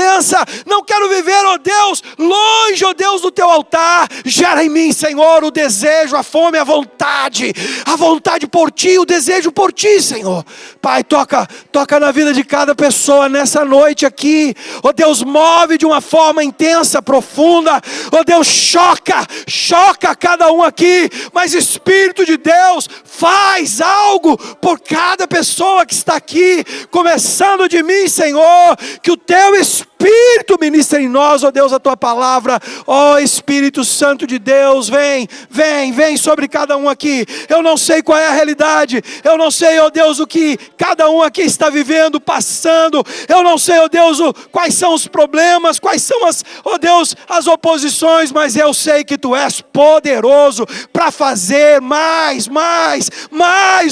não quero viver, ó Deus, longe, ó Deus, do Teu altar. Gera em mim, Senhor, o desejo, a fome, a vontade por Ti, o desejo por Ti, Senhor. Pai, toca na vida de cada pessoa nessa noite aqui, ó Deus, move de uma forma intensa, profunda, ó Deus, choca cada um aqui, mas Espírito de Deus, faz algo por cada pessoa que está aqui, começando de mim, Senhor, que o Teu Espírito ministra em nós, ó Deus, a Tua palavra. Ó Espírito Santo de Deus, vem sobre cada um aqui. Eu não sei qual é a realidade, eu não sei, ó Deus, o que cada um aqui está vivendo, passando, eu não sei, ó Deus, quais são os problemas, quais são as oposições, mas eu sei que Tu és poderoso para fazer mais,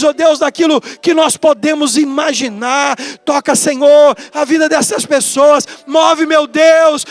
ó Deus, daquilo que nós podemos imaginar. Toca, Senhor, a vida dessas pessoas, move, meu Deus,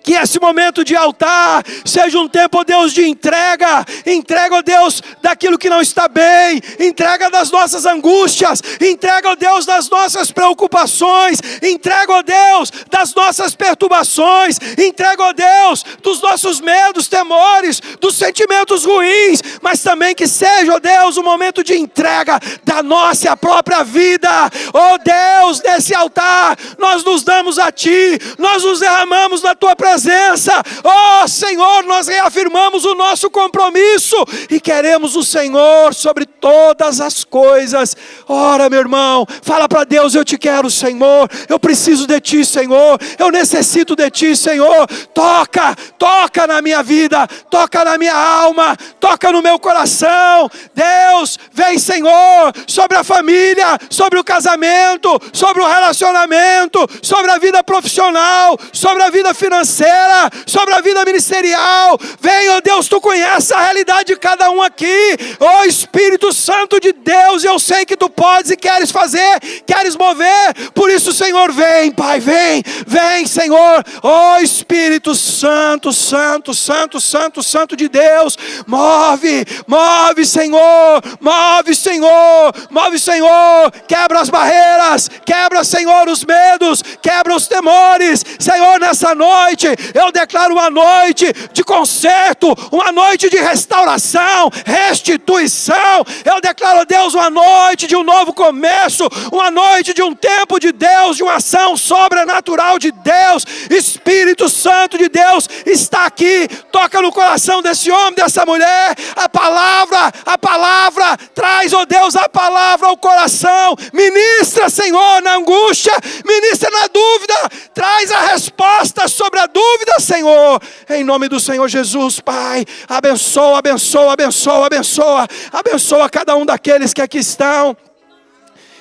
Que esse momento de altar seja um tempo, ó Deus, de entrega. Entrega, ó Deus, daquilo que não está bem. Entrega das nossas angústias. Entrega, ó Deus, das nossas preocupações. Entrega, ó Deus, das nossas perturbações. Entrega, ó Deus, dos nossos medos, temores, dos sentimentos ruins. Mas também que seja, ó Deus, um momento de entrega da nossa própria vida. Ó Deus, nesse altar, nós nos damos a Ti. Nós nos derramamos na Tua presença. Oh Senhor, nós reafirmamos o nosso compromisso e queremos o Senhor sobre todas as coisas. Ora, meu irmão, fala para Deus: eu te quero, Senhor, eu preciso de Ti, Senhor, eu necessito de Ti, Senhor. Toca na minha vida, toca na minha alma, toca no meu coração. Deus, vem, Senhor, sobre a família, sobre o casamento, sobre o relacionamento, sobre a vida profissional, sobre a vida financeira, sobre a vida ministerial. Vem, ó Deus, Tu conheces a realidade de cada um aqui. Ó Espírito Santo de Deus, eu sei que Tu podes e queres fazer, queres mover. Por isso, Senhor, vem, Pai, vem, Senhor. Ó Espírito Santo, Santo, Santo, Santo, Santo de Deus, move, Senhor, move, Senhor, move, Senhor. Quebra as barreiras, quebra, Senhor, os medos, quebra os temores, Senhor. Nessa noite eu declaro uma noite de conserto, uma noite de restauração, restituição. Eu declaro, Deus, uma noite de um novo começo, uma noite de um tempo de Deus, de uma ação sobrenatural de Deus. Espírito Santo de Deus está aqui. Toca no coração desse homem, dessa mulher. A palavra, traz, ó Deus, a palavra ao coração. Ministra, Senhor, na angústia, ministra na dúvida, traz a resposta sobre a dúvida, Senhor, em nome do Senhor Jesus. Pai, abençoa, abençoa, abençoa, abençoa, abençoa cada um daqueles que aqui estão.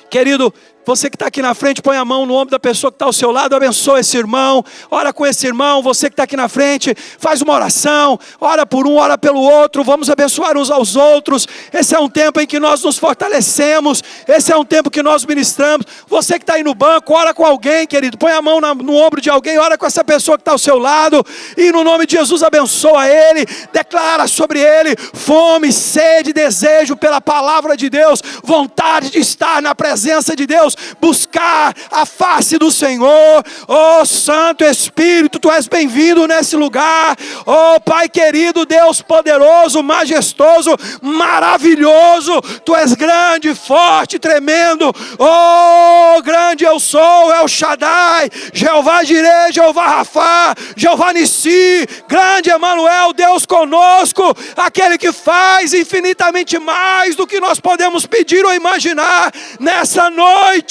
Querido, você que está aqui na frente, põe a mão no ombro da pessoa que está ao seu lado, abençoa esse irmão, ora com esse irmão. Você que está aqui na frente, faz uma oração, ora por um, ora pelo outro, vamos abençoar uns aos outros. Esse é um tempo em que nós nos fortalecemos, esse é um tempo que nós ministramos. Você que está aí no banco, ora com alguém, querido, põe a mão no ombro de alguém, ora com essa pessoa que está ao seu lado, e no nome de Jesus abençoa ele, declara sobre ele fome, sede, desejo pela palavra de Deus, vontade de estar na presença de Deus, buscar a face do Senhor. Oh Santo Espírito, Tu és bem-vindo nesse lugar. Oh Pai querido, Deus poderoso, majestoso, maravilhoso, Tu és grande, forte, tremendo. Oh grande eu sou, El Shaddai, Jeová Jireh, Jeová Rafá, Jeová Nissi, grande Emanuel, Deus conosco, aquele que faz infinitamente mais do que nós podemos pedir ou imaginar. Nessa noite,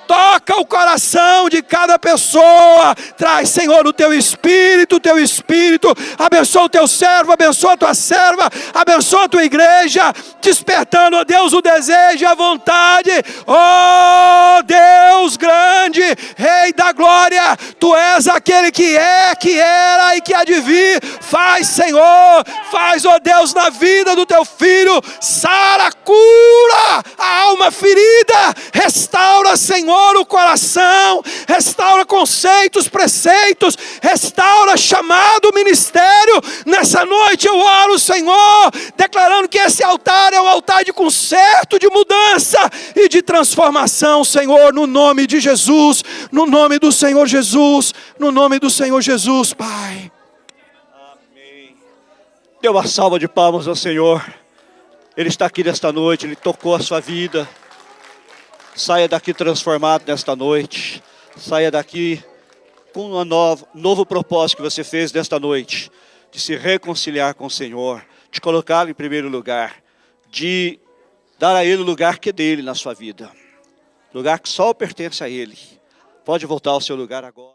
toca o coração de cada pessoa. Traz, Senhor, o Teu Espírito, abençoa o Teu servo, abençoa a Tua serva, abençoa a Tua igreja, despertando, ó Deus, o desejo e a vontade. Ó Deus grande, Rei da glória, Tu és aquele que é, que era e que há de vir. Faz, Senhor, faz, ó Deus, na vida do Teu filho, sara, cura a alma ferida, restaura, Senhor, o coração, restaura conceitos, preceitos, restaura chamado, ministério. Nessa noite eu oro, Senhor, declarando que esse altar é um altar de conserto, de mudança e de transformação, Senhor, no nome de Jesus, no nome do Senhor Jesus, no nome do Senhor Jesus, Pai. Amém. Dê uma salva de palmas ao Senhor. Ele está aqui nesta noite, Ele tocou a sua vida. Saia daqui transformado nesta noite. Saia daqui com um novo propósito que você fez nesta noite. De se reconciliar com o Senhor. De colocá-lo em primeiro lugar. De dar a Ele o lugar que é dele na sua vida. Lugar que só pertence a Ele. Pode voltar ao seu lugar agora.